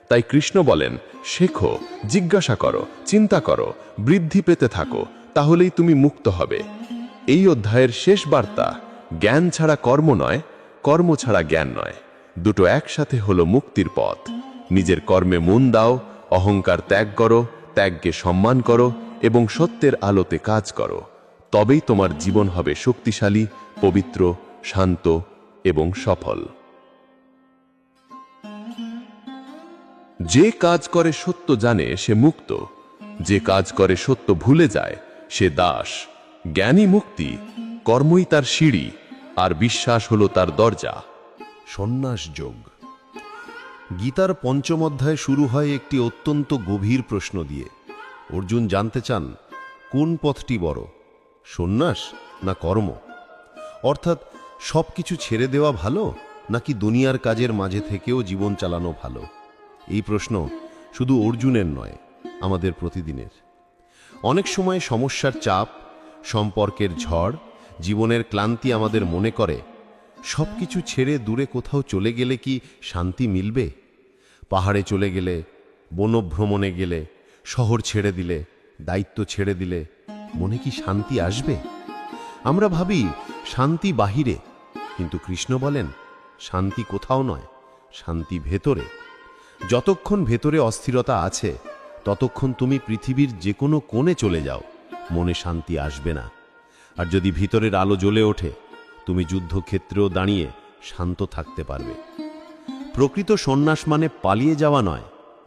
তাই কৃষ্ণ বলেন, শেখো, জিজ্ঞাসা করো, চিন্তা করো, বৃদ্ধি পেতে থাকো, তাহলেই তুমি মুক্ত হবে। এই অধ্যায়ের শেষ বার্তা, জ্ঞান ছাড়া কর্ম নয়, কর্ম ছাড়া জ্ঞান নয়। দুটো একসাথে হলো মুক্তির পথ। নিজের কর্মে মন দাও, অহংকার ত্যাগ করো, ত্যাগকে সম্মান করো এবং সত্যের আলোতে কাজ করো। তবেই তোমার জীবন হবে শক্তিশালী, পবিত্র, শান্ত এবং সফল। যে কাজ করে সত্য জানে সে মুক্ত। যে কাজ করে সত্য ভুলে যায় সে দাস। জ্ঞানী মুক্তি, কর্মই তার সিঁড়ি, আর বিশ্বাস হলো তার দরজা। সন্ন্যাস যোগ। গীতার পঞ্চম অধ্যায় শুরু হয় একটি অত্যন্ত গভীর প্রশ্ন দিয়ে। অর্জুন জানতে চান, কোন পথটি বড়, সন্ন্যাস না কর্ম? অর্থাৎ সবকিছু ছেড়ে দেওয়া ভালো নাকি দুনিয়ার কাজের মাঝে থেকেও জীবন চালানো ভালো? এই প্রশ্ন শুধু অর্জুনের নয়, আমাদের প্রতিদিনের। অনেক সময় সমস্যার চাপ, সম্পর্কের ঝড়, জীবনের ক্লান্তি আমাদের মনে করে, সবকিছু ছেড়ে দূরে কোথাও চলে গেলে কি শান্তি মিলবে? পাহাড়ে চলে গেলে, বনভ্রমণে গেলে, শহর ছেড়ে দিলে, দায়িত্ব ছেড়ে দিলে মনে কি শান্তি আসবে? আমরা ভাবি শান্তি বাহিরে, কিন্তু কৃষ্ণ বলেন, শান্তি কোথাও নয়, শান্তি ভেতরে। যতক্ষণ ভেতরে অস্থিরতা আছে ততক্ষণ তুমি পৃথিবীর যে কোনো কোণে চলে যাও, মনে শান্তি আসবে না। আর যদি ভিতরের আলো জ্বলে ওঠে, তুমি যুদ্ধক্ষেত্রেও দাঁড়িয়ে শান্ত থাকতে পারবে। প্রকৃত সন্ন্যাস মানে পালিয়ে যাওয়া নয়,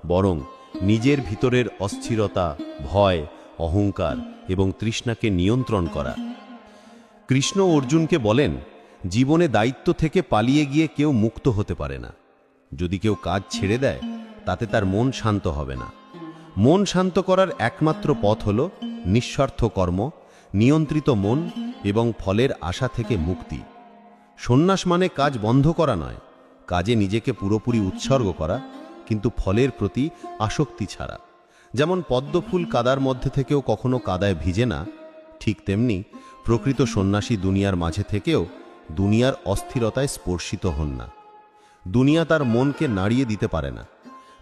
বরং নিজের ভিতরের অস্থিরতা, ভয়, অহংকার এবং তৃষ্ণাকে নিয়ন্ত্রণ করা। কৃষ্ণ অর্জুনকে বলেন, জীবনে দায়িত্ব থেকে পালিয়ে গিয়ে কেউ মুক্ত হতে পারে না। যদি কেউ কাজ ছেড়ে দেয়, তাতে তার মন শান্ত হবে না। মন শান্ত করার একমাত্র পথ হল নিঃস্বার্থ কর্ম, নিয়ন্ত্রিত মন এবং ফলের আশা থেকে মুক্তি। সন্ন্যাস মানে কাজ বন্ধ করা নয়, কাজে নিজেকে পুরোপুরি উৎসর্গ করা, কিন্তু ফলের প্রতি আসক্তি ছাড়া। যেমন পদ্মফুল কাদার মধ্যে থেকেও কখনো কাদায় ভিজে না, ঠিক তেমনি প্রকৃত সন্ন্যাসী দুনিয়ার মাঝে থেকেও দুনিয়ার অস্থিরতায় স্পর্শিত হন না। দুনিয়া তার মনকে নাড়িয়ে দিতে পারে না।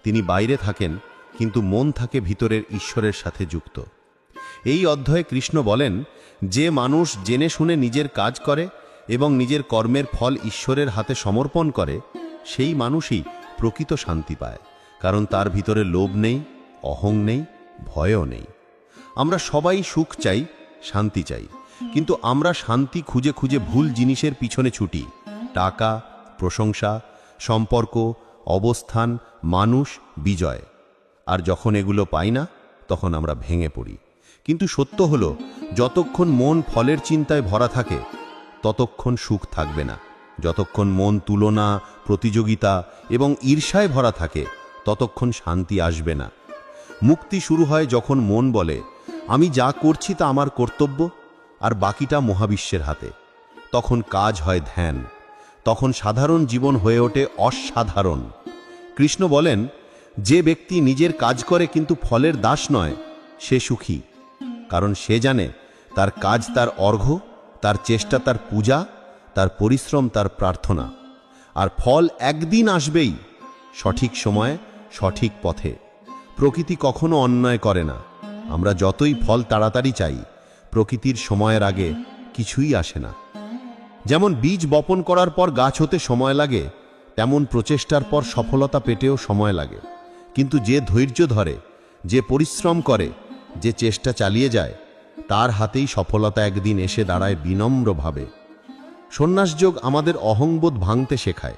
তিনি বাইরে থাকেন, কিন্তু মন থাকে ভিতরের ঈশ্বরের সাথে যুক্ত। এই অধ্যায়ে কৃষ্ণ বলেন, যে মানুষ জেনে শুনে নিজের কাজ করে এবং নিজের কর্মের ফল ঈশ্বরের হাতে সমর্পণ করে, সেই মানুষই প্রকৃত শান্তি পায়, কারণ তার ভিতরে লোভ নেই, অহং নেই, ভয়ও নেই। আমরা সবাই সুখ চাই, শান্তি চাই, কিন্তু আমরা শান্তি খুঁজে খুঁজে ভুল জিনিসের পিছনে ছুটি। টাকা, প্রশংসা, সম্পর্ক, অবস্থান, মানুষ, বিজয়। আর যখন এগুলো পাই না, তখন আমরা ভেঙে পড়ি। কিন্তু সত্য হলো, যতক্ষণ মন ফলের চিন্তায় ভরা থাকে, ততক্ষণ সুখ থাকবে না। যতক্ষণ মন তুলনা, প্রতিযোগিতা এবং ঈর্ষায় ভরা থাকে, ততক্ষণ শান্তি আসবে না। মুক্তি শুরু হয় যখন মন বলে, আমি যা করছি তা আমার কর্তব্য, আর বাকিটা মহাবিশ্বের হাতে। তখন কাজ হয় ধ্যান, তখন সাধারণ জীবন হয়ে ওঠে অসাধারণ। কৃষ্ণ বলেন, যে ব্যক্তি নিজের কাজ করে কিন্তু ফলের দাস নয়, সে সুখী, কারণ সে জানে তার কাজ তার অর্ঘ্য, তার চেষ্টা তার পূজা, তার পরিশ্রম তার প্রার্থনা। আর ফল একদিন আসবেই, সঠিক সময়ে, সঠিক পথে। প্রকৃতি কখনো অন্যায় করে না। আমরা যতই ফল তাড়াতাড়ি চাই, প্রকৃতির সময়ের আগে কিছুই আসে না। যেমন বীজ বপন করার পর গাছ হতে সময় লাগে, তেমন প্রচেষ্টার পর সফলতা পেতেও সময় লাগে। কিন্তু যে ধৈর্য ধরে, যে পরিশ্রম করে, যে চেষ্টা চালিয়ে যায়, তার হাতেই সফলতা একদিন এসে দাঁড়ায় বিনম্রভাবে। সন্ন্যাসযোগ আমাদের অহংবোধ ভাঙতে শেখায়।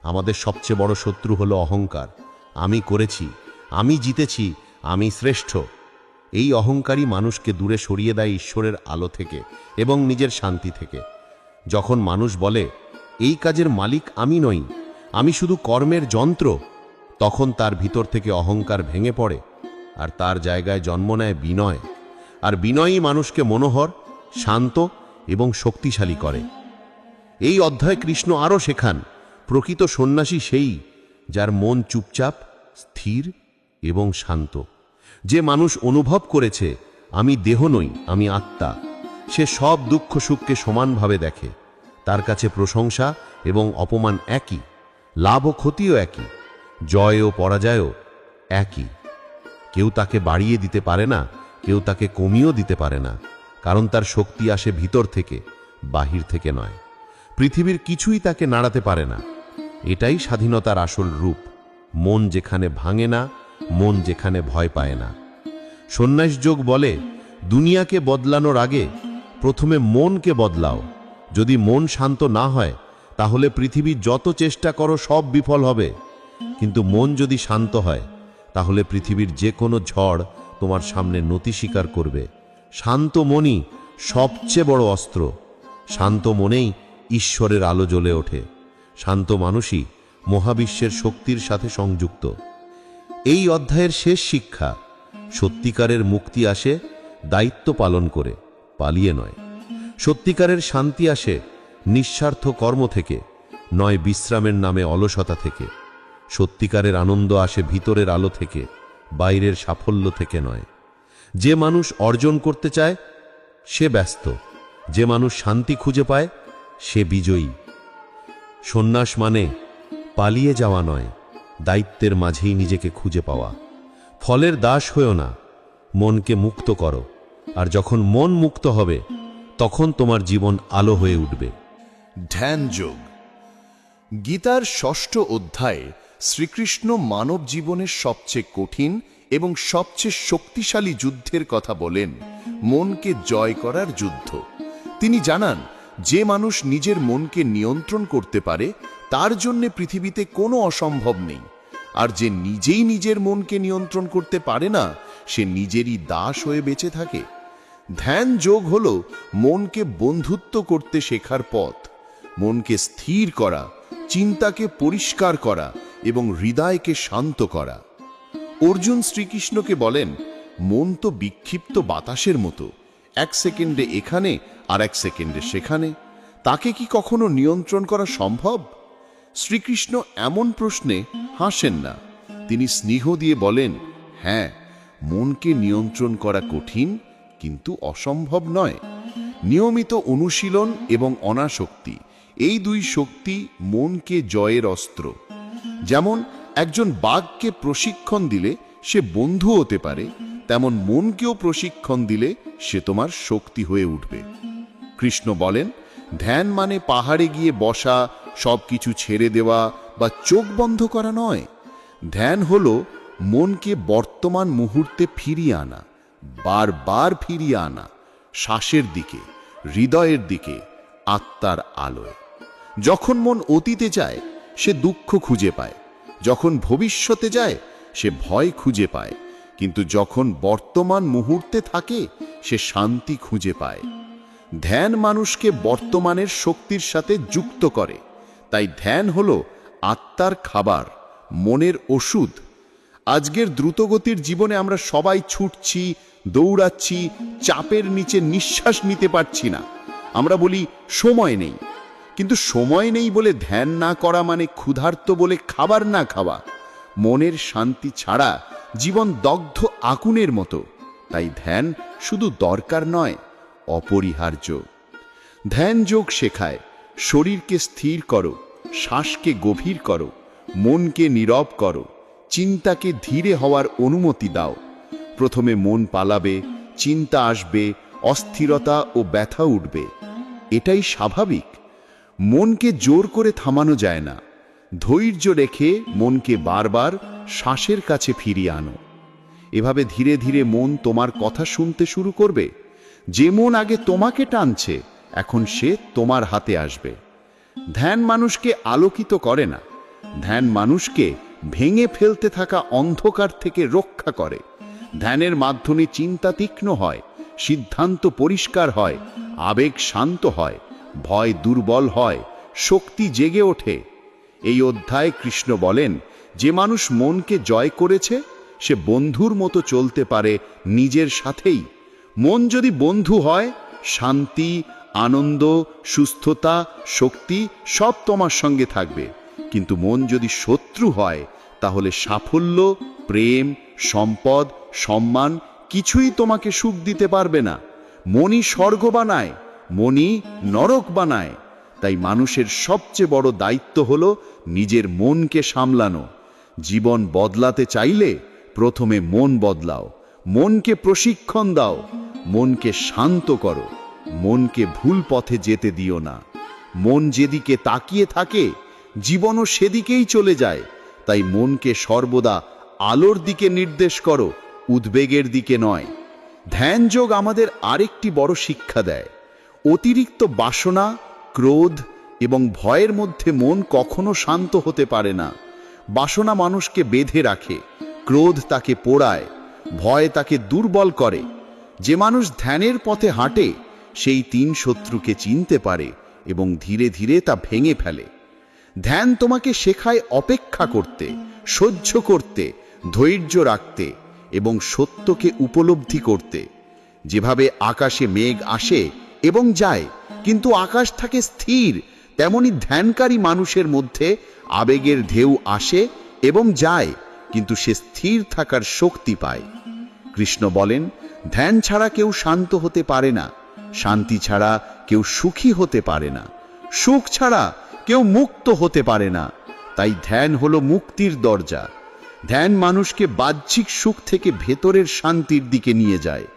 আমাদের সবচেয়ে বড় শত্রু হলো অহংকার। আমি করেছি, আমি জিতেছি, আমি শ্রেষ্ঠ। এই অহংকারী মানুষকে দূরে সরিয়ে দেয় ঈশ্বরের আলো থেকে এবং নিজের শান্তি থেকে। যখন মানুষ বলে, এই কাজের মালিক আমি নই, আমি শুধু কর্মের যন্ত্র, তখন তার ভিতর থেকে অহংকার ভেঙে পড়ে, আর তার জায়গায় জন্ম নেয় বিনয়। আর বিনয়ী মানুষকে মনোহর, শান্ত এবং শক্তিশালী করে। এই অধ্যায়ে কৃষ্ণ আরও শেখান, প্রকৃত সন্ন্যাসী সেই যার মন চুপচাপ, স্থির এবং শান্ত। যে মানুষ অনুভব করেছে, আমি দেহ নই, আমি আত্মা, সে সব দুঃখ সুখকে সমানভাবে দেখে। তার কাছে প্রশংসা এবং অপমান একই, লাভ ও ক্ষতিও একই, জয় ও পরাজয়ও একই। কেউ তাকে বাড়িয়ে দিতে পারে না, কেউ তাকে কমিয়েও দিতে পারে না, কারণ তার শক্তি আসে ভিতর থেকে, বাহির থেকে নয়। পৃথিবীর কিছুই তাকে নাড়াতে পারে না। এটাই স্বাধীনতার আসল রূপ। মন যেখানে ভাঙে না, মন যেখানে ভয় পায় না। সন্ন্যাস যোগ বলে, দুনিয়াকে বদলানোর আগে প্রথমে মনকে বদলাও। যদি মন শান্ত না হয়, তাহলে পৃথিবীর যত চেষ্টা করো সব বিফল হবে। কিন্তু মন যদি শান্ত হয়, তাহলে পৃথিবীর যে কোনো ঝড় তোমার সামনে নতি স্বীকার করবে। শান্ত মনই সবচেয়ে বড় অস্ত্র। শান্ত মনেই ঈশ্বরের আলো জ্বলে ওঠে। শান্ত মানুষই মহাবিশ্বের শক্তির সাথে সংযুক্ত। এই অধ্যায়ের শেষ শিক্ষা, সত্যিকারের মুক্তি আসে দায়িত্ব পালন করে, পালিয়ে নয়। সত্যিকারের শান্তি আসে নিঃস্বার্থ কর্ম থেকে, নয় বিশ্রামের নামে অলসতা থেকে। সত্যিকারের আনন্দ আসে ভিতরের আলো থেকে, বাইরের সাফল্য থেকে নয়। যে মানুষ অর্জন করতে চায়, সে ব্যস্ত। যে মানুষ শান্তি খুঁজে পায়, সে বিজয়ী। সন্ন্যাস মানে পালিয়ে যাওয়া নয়, দায়িত্বের মাঝেই নিজেকে খুঁজে পাওয়া। ফলের দাস হয়েও না, মনকে মুক্ত করো। আর যখন মন মুক্ত হবে, তখন তোমার জীবন আলো হয়ে উঠবে। ধ্যান যোগ। গীতার ৬ষ্ঠ অধ্যায়ে শ্রীকৃষ্ণ মানব জীবনের সবচেয়ে কঠিন এবং সবচেয়ে শক্তিশালী যুদ্ধের কথা বলেন, মনকে জয় করার যুদ্ধ। তিনি জানান, যে মানুষ নিজের মনকে নিয়ন্ত্রণ করতে পারে তার জন্য পৃথিবীতে কোনো অসম্ভব নেই, আর যে নিজেই নিজের মনকে নিয়ন্ত্রণ করতে পারে না সে নিজেরই দাস হয়ে বেঁচে থাকে। ধ্যান যোগ হল মনকে বন্ধুত্ব করতে শেখার পথ, মনকে স্থির করা, চিন্তাকে পরিষ্কার করা এবং হৃদয়কে শান্ত করা। অর্জুন শ্রীকৃষ্ণকে বলেন, মন তো বিক্ষিপ্ত বাতাসের মতো, এক সেকেন্ডে এখানে আর এক সেকেন্ডে সেখানে, তাকে কি কখনো নিয়ন্ত্রণ করা সম্ভব? শ্রীকৃষ্ণ এমন প্রশ্নে হাসেন না, তিনি স্নেহ দিয়ে বলেন, হ্যাঁ, মনকে নিয়ন্ত্রণ করা কঠিন কিন্তু অসম্ভব নয়। নিয়মিত অনুশীলন এবং অনাসক্তি, এই দুই শক্তি মনকে জয়ের অস্ত্র। যেমন একজন বাঘকে প্রশিক্ষণ দিলে সে বন্ধু হতে পারে, তেমন মনকেও প্রশিক্ষণ দিলে সে তোমার শক্তি হয়ে উঠবে। কৃষ্ণ বলেন, ধ্যান মানে পাহাড়ে গিয়ে বসা, সবকিছু ছেড়ে দেওয়া বা চোখ বন্ধ করা নয়। ধ্যান হলো মনকে বর্তমান মুহূর্তে ফিরিয়ে আনা, বারবার ফিরিয়ে আনা, শ্বাসের দিকে, হৃদয়ের দিকে, আত্মার আলোয়। যখন মন অতীতে যায় সে দুঃখ খুঁজে পায়, যখন ভবিষ্যতে যায় সে ভয় খুঁজে পায়, কিন্তু যখন বর্তমান মুহূর্তে থাকে সে শান্তি খুঁজে পায়। ধ্যান মানুষকে বর্তমানের শক্তির সাথে যুক্ত করে, তাই ধ্যান হলো আত্মার খাবার, মনের ওষুধ। আজকের দ্রুতগতির জীবনে আমরা সবাই ছুটছি, দৌড়াচ্ছি, চাপের নিচে নিঃশ্বাস নিতে পারছি না। আমরা বলি সময় নেই, কিন্তু সময় নেই বলে ধ্যান না করা মানে ক্ষুধার্ত বলে খাবার না খাওয়া। মনের শান্তি ছাড়া জীবন দগ্ধ আগুনের মতো। তাই ধ্যান শুধু দরকার নয়, অপরিহার্য। ধ্যান যোগ শেখায় শরীরকে স্থির করো, শ্বাসকে গভীর করো, মনকে নীরব করো, চিন্তাকে ধীরে হওয়ার অনুমতি দাও। প্রথমে মন পালাবে, চিন্তা আসবে, অস্থিরতা ও ব্যথা উঠবে, এটাই স্বাভাবিক। মনকে জোর করে থামানো যায় না, ধৈর্য রেখে মনকে বারবার শ্বাসের কাছে ফিরিয়ে আনো। এভাবে ধীরে ধীরে মন তোমার কথা শুনতে শুরু করবে। যে মন আগে তোমাকে টানছে এখন সে তোমার হাতে আসবে। ধ্যান মানুষকে আলোকিত করে না, ধ্যান মানুষকে ভেঙে ফেলতে থাকা অন্ধকার থেকে রক্ষা করে। ধ্যানের মাধ্যমে চিন্তা তীক্ষ্ণ হয়, সিদ্ধান্ত পরিষ্কার হয়, আবেগ শান্ত হয়, ভয় দুর্বল হয়, শক্তি জেগে ওঠে। এই অধ্যায়ে কৃষ্ণ বলেন, যে মানুষ মনকে জয় করেছে সে বন্ধুর মতো চলতে পারে নিজের সাথেই। মন যদি বন্ধু হয়, শান্তি, আনন্দ, সুস্থতা, শক্তি সব তোমার সঙ্গে থাকবে। কিন্তু মন যদি শত্রু হয় তাহলে সাফল্য, প্রেম, সম্পদ, সম্মান কিছুই তোমাকে সুখ দিতে পারবে না। মনই স্বর্গ বানায়, মনই নরক বানায়। তাই মানুষের সবচেয়ে বড় দায়িত্ব হলো নিজের মনকে সামলানো। জীবন বদলাতে চাইলে প্রথমে মন বদলাও, মনকে প্রশিক্ষণ দাও, মনকে শান্ত করো, মনকে ভুল পথে যেতে দিও না। মন যেদিকে তাকিয়ে থাকে জীবনও সেদিকেই চলে যায়। তাই মনকে সর্বদা আলোর দিকে নির্দেশ করো, উদ্বেগের দিকে নয়। ধ্যান যোগ আমাদের আরেকটি বড় শিক্ষা দেয়, অতিরিক্ত বাসনা, ক্রোধ এবং ভয়ের মধ্যে মন কখনো শান্ত হতে পারে না। বাসনা মানুষকে বেঁধে রাখে, ক্রোধ তাকে পোড়ায়, ভয় তাকে দুর্বল করে। যে মানুষ ধ্যানের পথে হাঁটে সেই তিন শত্রুকে চিনতে পারে এবং ধীরে ধীরে তা ভেঙে ফেলে। ধ্যান তোমাকে শেখায় অপেক্ষা করতে, সহ্য করতে, ধৈর্য রাখতে এবং সত্যকে উপলব্ধি করতে। যেভাবে আকাশে মেঘ আসে এবং যায় কিন্তু আকাশ থাকে স্থির, তেমনি ধ্যানকারী মানুষের মধ্যে আবেগের ঢেউ আসে এবং যায় কিন্তু সে স্থির থাকার শক্তি পায়। কৃষ্ণ বলেন, ধ্যান ছাড়া কেউ শান্ত হতে পারে না, শান্তি ছাড়া কেউ সুখী হতে পারে না, সুখ ছাড়া কেউ মুক্ত হতে পারে না। তাই ধ্যান হলো মুক্তির দরজা। ধ্যান মানুষকে বাহ্যিক সুখ থেকে ভেতরের শান্তির দিকে নিয়ে যায়।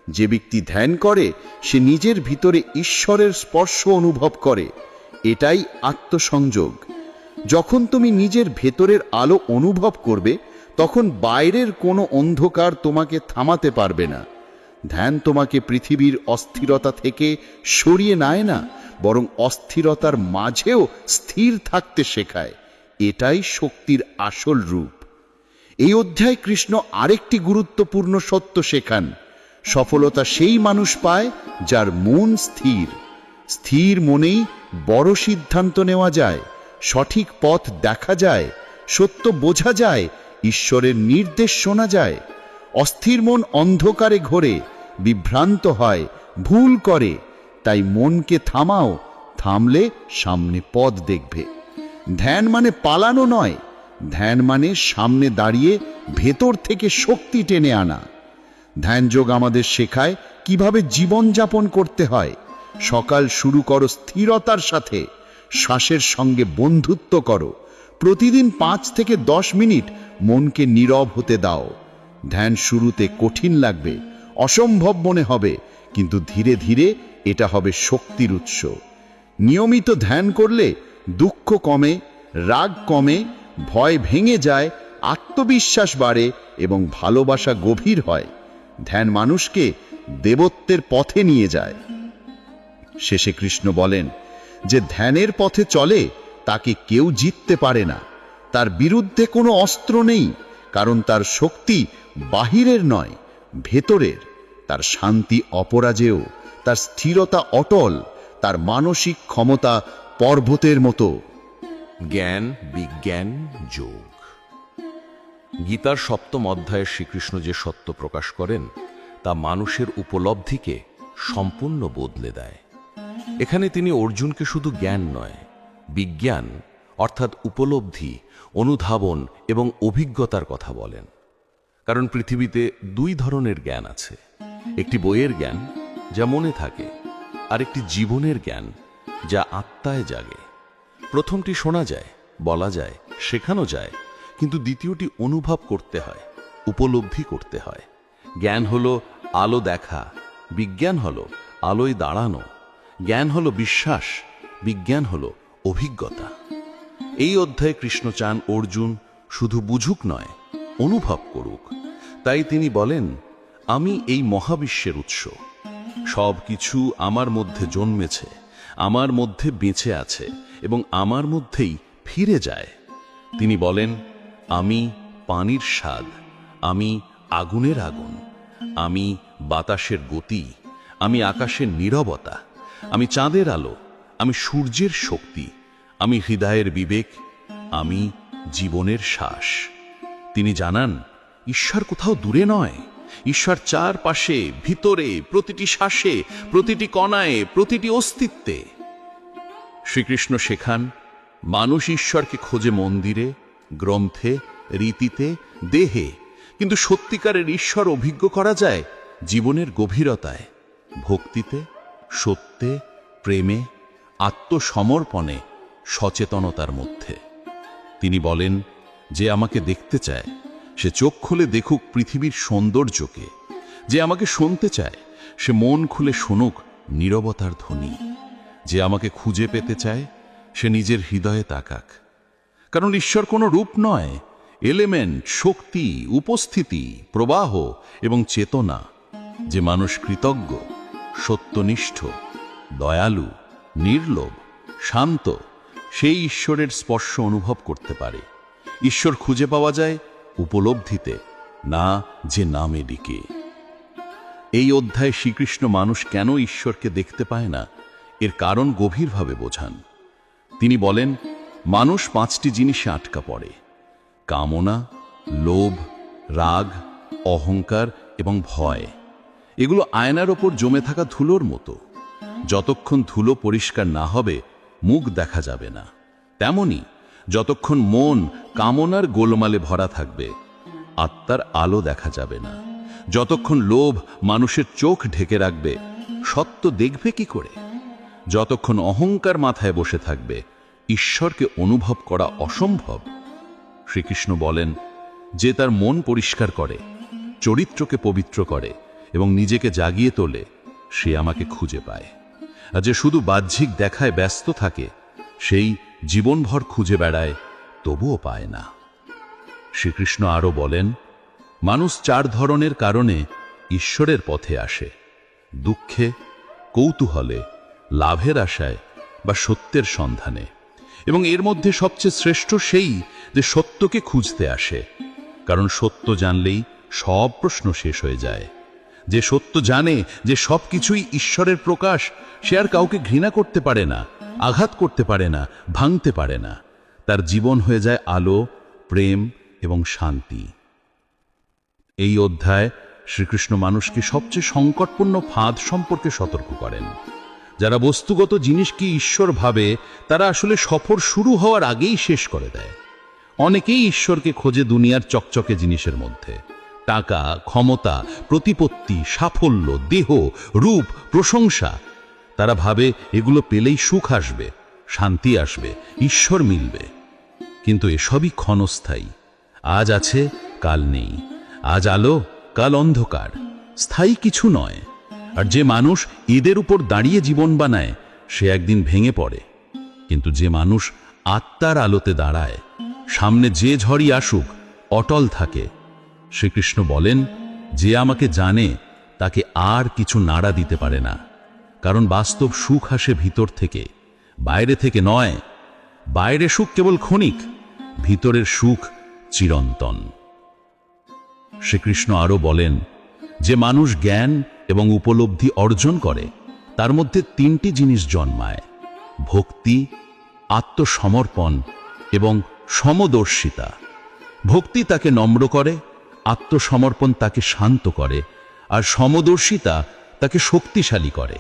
যে ব্যক্তি ধ্যান করে সে নিজের ভিতরে ঈশ্বরের স্পর্শ অনুভব করে, এটাই আত্মসংযোগ। যখন তুমি নিজের ভেতরের আলো অনুভব করবে তখন বাইরের কোনো অন্ধকার তোমাকে থামাতে পারবে না। ধ্যান তোমাকে পৃথিবীর অস্থিরতা থেকে সরিয়ে নেয় না, বরং অস্থিরতার মাঝেও স্থির থাকতে শেখায়। এটাই শক্তির আসল রূপ। এই অধ্যায়ে কৃষ্ণ আরেকটি গুরুত্বপূর্ণ সত্য শেখান। সফলতা সেই মানুষ পায় যার মন স্থির। স্থির মনেই বড় সিদ্ধান্ত নেওয়া যায়, সঠিক পথ দেখা যায়, সত্য বোঝা যায়, ঈশ্বরের নির্দেশ শোনা যায়। অস্থির মন অন্ধকারে ঘোরে, বিভ্রান্ত হয়, ভুল করে। তাই মনকে থামাও, থামলে সামনে পথ দেখবে। ধ্যান মানে পালানো নয়, ধ্যান মানে সামনে দাঁড়িয়ে ভেতর থেকে শক্তি টেনে আনা। ধ্যানযোগ আমাদের শেখায় কিভাবে জীবন যাপন করতে হয়। সকাল শুরু করো স্থিরতার সাথে, শ্বাসের সঙ্গে বন্ধুত্ব করো। প্রতিদিন 5 থেকে 10 মিনিট মনকে নীরব হতে দাও। ধ্যান শুরুতে কঠিন লাগবে, অসম্ভব মনে হবে, কিন্তু ধীরে ধীরে এটা হবে শক্তির উৎস। নিয়মিত ধ্যান করলে দুঃখ কমে, রাগ কমে, ভয় ভেঙে যায়, আত্মবিশ্বাস বাড়ে এবং ভালোবাসা গভীর হয়। ধ্যান মানুষকে দেবত্বের পথে নিয়ে যায়। শেষে কৃষ্ণ বলেন, যে ধ্যানের পথে চলে তাকে কেউ জিততে পারে না। তার বিরুদ্ধে কোনো অস্ত্র নেই, কারণ তার শক্তি বাহিরের নয়, ভেতরের। তার শান্তি অপরাজেয়, তার স্থিরতা অটল, তার মানসিক ক্ষমতা পর্বতের মতো। জ্ঞান, বিজ্ঞান, যোগ। গীতার 7ম অধ্যায়ে শ্রীকৃষ্ণ যে সত্য প্রকাশ করেন তা মানুষের উপলব্ধিকে সম্পূর্ণ বদলে দেয়। এখানে তিনি অর্জুনকে শুধু জ্ঞান নয়, বিজ্ঞান অর্থাৎ উপলব্ধি, অনুধাবন এবং অভিজ্ঞতার কথা বলেন। কারণ পৃথিবীতে 2 ধরনের জ্ঞান আছে। একটি বইয়ের জ্ঞান যা মনে থাকে, আর একটি জীবনের জ্ঞান যা আত্মায় জাগে। প্রথমটি শোনা যায়, বলা যায়, শেখানো যায়, কিন্তু দ্বিতীয়টি অনুভব করতে হয়, উপলব্ধি করতে হয়। জ্ঞান হলো আলো দেখা, বিজ্ঞান হলো আলোয় দাঁড়ানো। জ্ঞান হলো বিশ্বাস, বিজ্ঞান হলো অভিজ্ঞতা। এই অধ্যায়ে কৃষ্ণ চান অর্জুন শুধু বুঝুক নয়, অনুভব করুক। তাই তিনি বলেন, আমি এই মহাবিশ্বের উৎস। সব কিছু আমার মধ্যে জন্মেছে, আমার মধ্যে বেঁচে আছে এবং আমার মধ্যেই ফিরে যায়। তিনি বলেন, আমি পানির স্বাদ, আমি আগুনের আগুন, আমি বাতাসের গতি, আমি আকাশের নীরবতা, আমি চাঁদের আলো, আমি সূর্যের শক্তি, আমি হৃদয়ের বিবেক, আমি জীবনের শ্বাস। তিনি জানান ঈশ্বর কোথাও দূরে নয়, ঈশ্বর চারপাশে, ভিতরে, প্রতিটি শ্বাসে, প্রতিটি কণায়, প্রতিটি অস্তিত্বে। শ্রীকৃষ্ণ শেখান মানুষ ঈশ্বরকে খোঁজে মন্দিরে, গ্রন্থে, রীতিতে, দেহে, কিন্তু সত্যিকারের ঈশ্বর অভিজ্ঞ করা যায় জীবনের গভীরতায়, ভক্তিতে, সত্যে, প্রেমে, আত্মসমর্পণে, সচেতনতার মধ্যে। তিনি বলেন, যে আমাকে দেখতে চায় সে চোখ খুলে দেখুক পৃথিবীর সৌন্দর্যকে। যে আমাকে শুনতে চায় সে মন খুলে শুনুক নীরবতার ধ্বনি। যে আমাকে খুঁজে পেতে চায় সে নিজের হৃদয়ে তাকাক। কারণ ঈশ্বর কোনো রূপ নয়, এলিমেন্ট, শক্তি, উপস্থিতি, প্রবাহ এবং চেতনা। যে মানুষ কৃতজ্ঞ, সত্যনিষ্ঠ, দয়ালু, নির্লোভ, শান্ত, সেই ঈশ্বরের স্পর্শ অনুভব করতে পারে। ঈশ্বর খুঁজে পাওয়া যায় উপলব্ধিতে, না যে নামে ডিকে। এই অধ্যায়ে শ্রীকৃষ্ণ মানুষ কেন ঈশ্বরকে দেখতে পায় না এর কারণ গভীরভাবে বোঝান। তিনি বলেন, মানুষ 5টি জিনিসে আটকা পড়ে: কামনা, লোভ, রাগ, অহংকার এবং ভয়। এগুলো আয়নার ওপর জমে থাকা ধুলোর মতো। যতক্ষণ ধুলো পরিষ্কার না হবে মুখ দেখা যাবে না। তেমনি যতক্ষণ মন কামনার গোলমালে ভরা থাকবে আত্মার আলো দেখা যাবে না। যতক্ষণ লোভ মানুষের চোখ ঢেকে রাখবে সত্য দেখবে কি করে? যতক্ষণ অহংকার মাথায় বসে থাকবে ঈশ্বরকে অনুভব করা অসম্ভব। শ্রীকৃষ্ণ বলেন, যে তার মন পরিষ্কার করে, চরিত্রকে পবিত্র করে এবং নিজেকে জাগিয়ে তোলে, সে আমাকে খুঁজে পায়। আর যে শুধু বাহ্যিক দেখায় ব্যস্ত থাকে সেই জীবনভর খুঁজে বেড়ায়, তবুও পায় না। শ্রীকৃষ্ণ আরও বলেন, মানুষ 4 ধরনের কারণে ঈশ্বরের পথে আসে: দুঃখে, কৌতূহলে, লাভের আশায় বা সত্যের সন্ধানে। এবং এর মধ্যে সবচেয়ে শ্রেষ্ঠ সেই যে সত্যকে খুঁজতে আসে, কারণ সত্য জানলেই সব প্রশ্ন শেষ হয়ে যায়। যে সত্য জানে যে সব কিছুই ঈশ্বরের প্রকাশ, সে আর কাউকে ঘৃণা করতে পারে না, আঘাত করতে পারে না, ভাঙতে পারে না। তার জীবন হয়ে যায় আলো, প্রেম এবং শান্তি। এই অধ্যায় শ্রীকৃষ্ণ মানুষকে সবচেয়ে সংকটপূর্ণ ফাঁদ সম্পর্কে সতর্ক করেন। যারা বস্তুগত জিনিসকে ঈশ্বর ভাবে, তারা আসলে সফর শুরু হওয়ার আগেই শেষ করে দেয়। অনেকেই ঈশ্বরকে খোঁজে দুনিয়ার চকচকে জিনিসের মধ্যে, টাকা, ক্ষমতা, প্রতিপত্তি, সাফল্য, দেহ, রূপ, প্রশংসা। তারা ভাবে এগুলো পেলেই সুখ আসবে, শান্তি আসবে, ঈশ্বর মিলবে। কিন্তু এসবই ক্ষণস্থায়ী। আজ আছে, কাল নেই। আজ আলো, কাল অন্ধকার। স্থায়ী কিছু নয়। আর যে মানুষ এদের উপর দাঁড়িয়ে জীবন বানায়, সে একদিন ভেঙে পড়ে। কিন্তু যে মানুষ আত্মার আলোতে দাঁড়ায়, সামনে যে ঝড়ই আসুক অটল থাকে। শ্রীকৃষ্ণ বলেন, যে আমাকে জানে তাকে আর কিছু নাড়া দিতে পারে না। কারণ বাস্তব সুখ আসে ভিতর থেকে, বাইরে থেকে নয়। বাইরে সুখ কেবল ক্ষণিক, ভিতরের সুখ চিরন্তন। শ্রীকৃষ্ণ আরো বলেন, যে মানুষ জ্ঞান এবং উপলব্ধি অর্জন করে, তার মধ্যে তিনটি জিনিস জন্মায়: ভক্তি, আত্মসমর্পণ এবং সমদর্শিতা। ভক্তি তাকে নম্র করে, আত্মসমর্পণ তাকে শান্ত করে, আর সমদর্শিতা তাকে শক্তিশালী করে।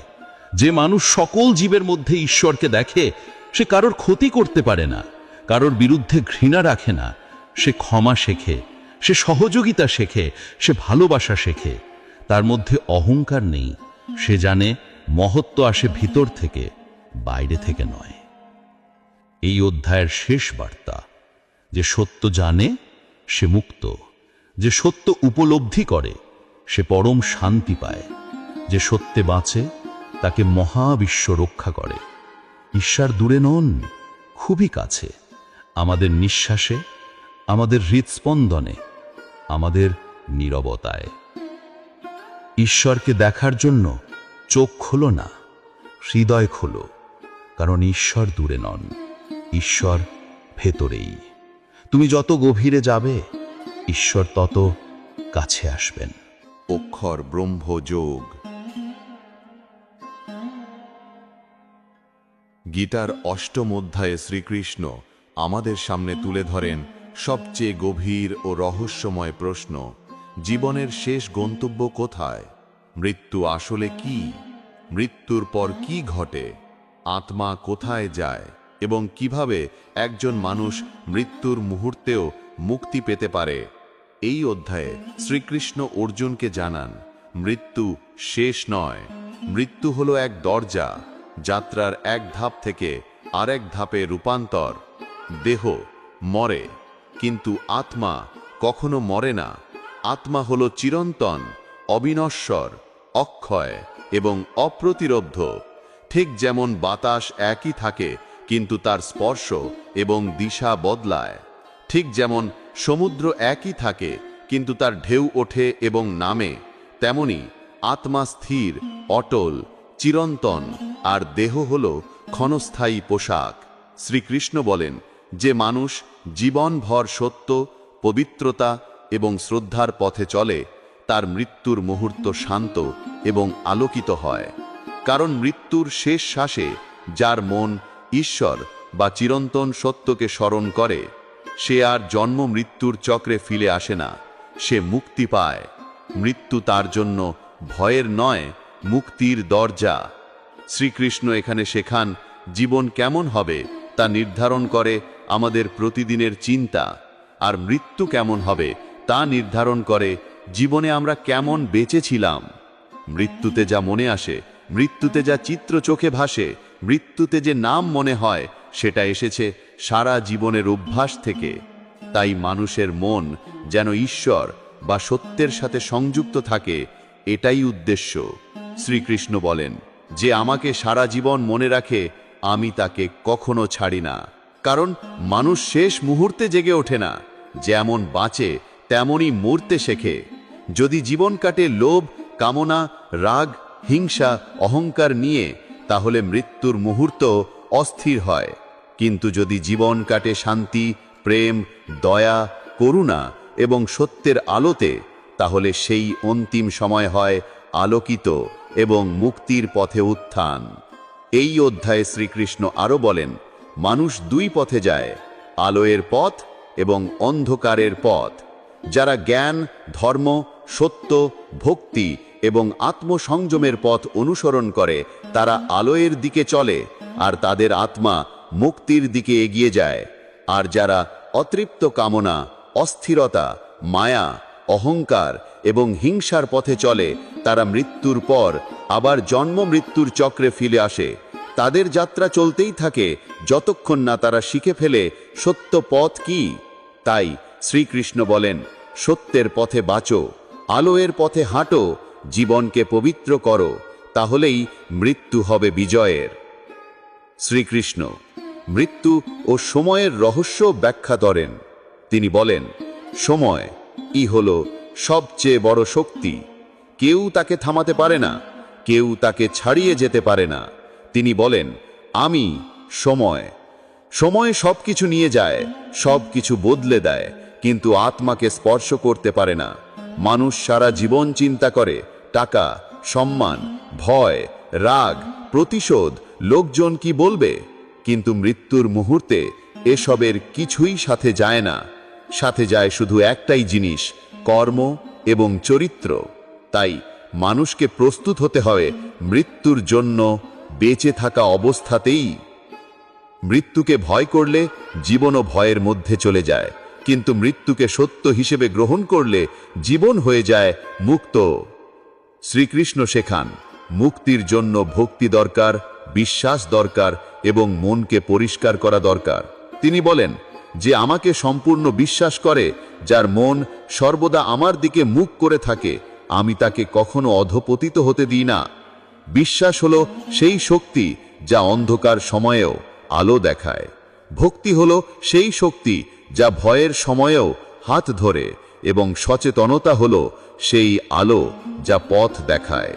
যে মানুষ সকল জীবের মধ্যে ঈশ্বরকে দেখে, সে কারোর ক্ষতি করতে পারে না, কারোর বিরুদ্ধে ঘৃণা রাখে না। সে ক্ষমা শেখে, সে সহযোগিতা শেখে, সে ভালোবাসা শেখে। তার মধ্যে অহংকার নেই। সে জানে মহত্ব আসে ভিতর থেকে, বাইরে থেকে নয়। এই অধ্যায়ের শেষ বার্তা: যে সত্য জানে সে মুক্ত, যে সত্য উপলব্ধি করে সে পরম শান্তি পায়, যে সত্যে বাঁচে তাকে মহাবিশ্ব রক্ষা করে। ঈশ্বর দূরে নন, খুবই কাছে, আমাদের নিঃশ্বাসে, আমাদের হৃৎস্পন্দনে, আমাদের নীরবতায়। ঈশ্বরকে দেখার জন্য চোখ খোলো না, হৃদয় খোলো। কারণ ঈশ্বর দূরে নন, ঈশ্বর ভেতরেই। তুমি যত গভীরে যাবে, ঈশ্বর তত কাছে আসবেন। অক্ষর ব্রহ্মযোগ। গীতার অষ্টম অধ্যায়ে শ্রীকৃষ্ণ আমাদের সামনে তুলে ধরেন সবচেয়ে গভীর ও রহস্যময় প্রশ্ন: জীবনের শেষ গন্তব্য কোথায়? মৃত্যু আসলে কি? মৃত্যুর পর কি ঘটে? আত্মা কোথায় যায়? এবং কিভাবে একজন মানুষ মৃত্যুর মুহূর্তেও মুক্তি পেতে পারে? এই অধ্যায়ে শ্রীকৃষ্ণ অর্জুনকে জানান, মৃত্যু শেষ নয়। মৃত্যু হলো এক দরজা, যাত্রার এক ধাপ থেকে আরেক ধাপে রূপান্তর। দেহ মরে, কিন্তু আত্মা কখনো মরে না। আত্মা হলো চিরন্তন, অবিনশ্বর, অক্ষয় এবং অপ্রতিরোধ্য। ঠিক যেমন বাতাস একই থাকে, কিন্তু তার স্পর্শ এবং দিশা বদলায়। ঠিক যেমন সমুদ্র একই থাকে, কিন্তু তার ঢেউ ওঠে এবং নামে, তেমনি আত্মা স্থির, অটল, চিরন্তন, আর দেহ হল ক্ষণস্থায়ী পোশাক। শ্রীকৃষ্ণ বলেন, যে মানুষ জীবনভর সত্য, পবিত্রতা এবং শ্রদ্ধার পথে চলে, তার মৃত্যুর মুহূর্ত শান্ত এবং আলোকিত হয়। কারণ মৃত্যুর শেষ শ্বাসে যার মন ঈশ্বর বা চিরন্তন সত্যকে স্মরণ করে, সে আর জন্ম মৃত্যুর চক্রে ফিরে আসে না, সে মুক্তি পায়। মৃত্যু তার জন্য ভয়ের নয়, মুক্তির দরজা। শ্রীকৃষ্ণ এখানে শেখান, জীবন কেমন হবে তা নির্ধারণ করে আমাদের প্রতিদিনের চিন্তা, আর মৃত্যু কেমন হবে তা নির্ধারণ করে জীবনে আমরা কেমন বেঁচেছিলাম। মৃত্যুতে যা মনে আসে, মৃত্যুতে যা চিত্র চোখে ভাসে, মৃত্যুতে যে নাম মনে হয়, সেটা এসেছে সারা জীবনের অভ্যাস থেকে। তাই মানুষের মন যেন ঈশ্বর বা সত্যের সাথে সংযুক্ত থাকে, এটাই উদ্দেশ্য। শ্রীকৃষ্ণ বলেন, যে আমাকে সারা জীবন মনে রাখে, আমি তাকে কখনো ছাড়ি না। কারণ মানুষ শেষ মুহূর্তে জেগে ওঠে না, যেমন বাঁচে তেমনই মরতে শেখে। যদি জীবন কাটে লোভ, কামনা, রাগ, হিংসা, অহংকার নিয়ে, তাহলে মৃত্যুর মুহূর্ত অস্থির হয়, কিন্তু যদি জীবন কাটে শান্তি, প্রেম, দয়া, করুণা এবং সত্যের আলোতে, তাহলে সেই অন্তিম সময় হয় আলোকিত এবং মুক্তির পথে উত্থান। এই অধ্যায়ে শ্রীকৃষ্ণ আরও বলেন, মানুষ দুই পথে যায়, আলোয়ের পথ এবং অন্ধকারের পথ। যারা জ্ঞান, ধর্ম, সত্য, ভক্তি এবং আত্মসংযমের পথ অনুসরণ করে তারা আলোয়ের দিকে চলে আর তাদের আত্মা মুক্তির দিকে এগিয়ে যায়। আর যারা অতৃপ্ত কামনা, অস্থিরতা, মায়া, অহংকার এবং হিংসার পথে চলে তারা মৃত্যুর পর আবার জন্ম মৃত্যুর চক্রে ফিরে আসে। তাদের যাত্রা চলতেই থাকে যতক্ষণ না তারা শিখে ফেলে সত্য পথ কি। তাই শ্রীকৃষ্ণ বলেন, সত্যের পথে বাঁচো, আলোয়ের পথে হাঁটো, জীবনকে পবিত্র করো, তাহলেই মৃত্যু হবে বিজয়ের। শ্রীকৃষ্ণ মৃত্যু ও সময়ের রহস্য ব্যাখ্যা করেন। তিনি বলেন, সময় হল সবচেয়ে বড় শক্তি। কেউ তাকে থামাতে পারে না, কেউ তাকে ছাড়িয়ে যেতে পারে না। তিনি বলেন, আমি সময়। সময় সবকিছু নিয়ে যায়, সবকিছু বদলে দেয়, কিন্তু আত্মাকে স্পর্শ করতে পারে না। মানুষ সারা জীবন চিন্তা করে টাকা, সম্মান, ভয়, রাগ, প্রতিশোধ, লোকজন কি বলবে, কিন্তু মৃত্যুর মুহূর্তে এসবের কিছুই সাথে যায় না। সাথে যায় শুধু একটাই জিনিস, কর্ম এবং চরিত্র। তাই মানুষকে প্রস্তুত হতে হয় মৃত্যুর জন্য বেঁচে থাকা অবস্থাতেই। মৃত্যুকে ভয় করলে জীবনও ভয়ের মধ্যে চলে যায়, কিন্তু মৃত্যুকে সত্য হিসেবে গ্রহণ করলে জীবন হয়ে যায় মুক্ত। শ্রীকৃষ্ণ শেখান, মুক্তির জন্য ভক্তি দরকার, বিশ্বাস দরকার এবং মনকে পরিষ্কার করা দরকার। তিনি বলেন, যে আমাকে সম্পূর্ণ বিশ্বাস করে, যার মন সর্বদা আমার দিকে মুখ করে থাকে, আমি তাকে কখনো অধপতিত হতে দিই না। বিশ্বাস হলো সেই শক্তি যা অন্ধকার সময়েও আলো দেখায়। ভক্তি হলো সেই শক্তি যা ভয়ের সময়েও হাত ধরে, এবং সচেতনতা হলো সেই আলো যা পথ দেখায়।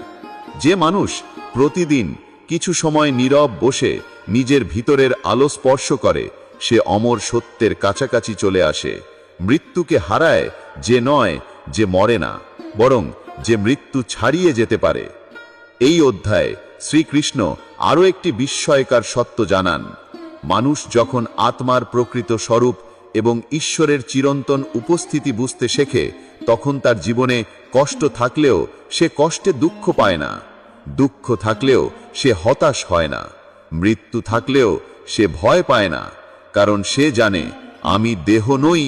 যে মানুষ প্রতিদিন কিছু সময় নীরব বসে নিজের ভিতরের আলো স্পর্শ করে, সে অমর সত্যের কাছাকাছি চলে আসে। মৃত্যুকে হারায় যে নয় যে মরে না, বরং যে মৃত্যু ছাড়িয়ে যেতে পারে। এই অধ্যায়ে শ্রীকৃষ্ণ আরও একটি বিস্ময়কর সত্য জানান। মানুষ যখন আত্মার প্রকৃত স্বরূপ এবং ঈশ্বরের চিরন্তন উপস্থিতি বুঝতে শেখে, তখন তার জীবনে কষ্ট থাকলেও সে কষ্টে দুঃখ পায় না, দুঃখ থাকলেও সে হতাশ হয় না, মৃত্যু থাকলেও সে ভয় পায় না, কারণ সে জানে, আমি দেহ নই,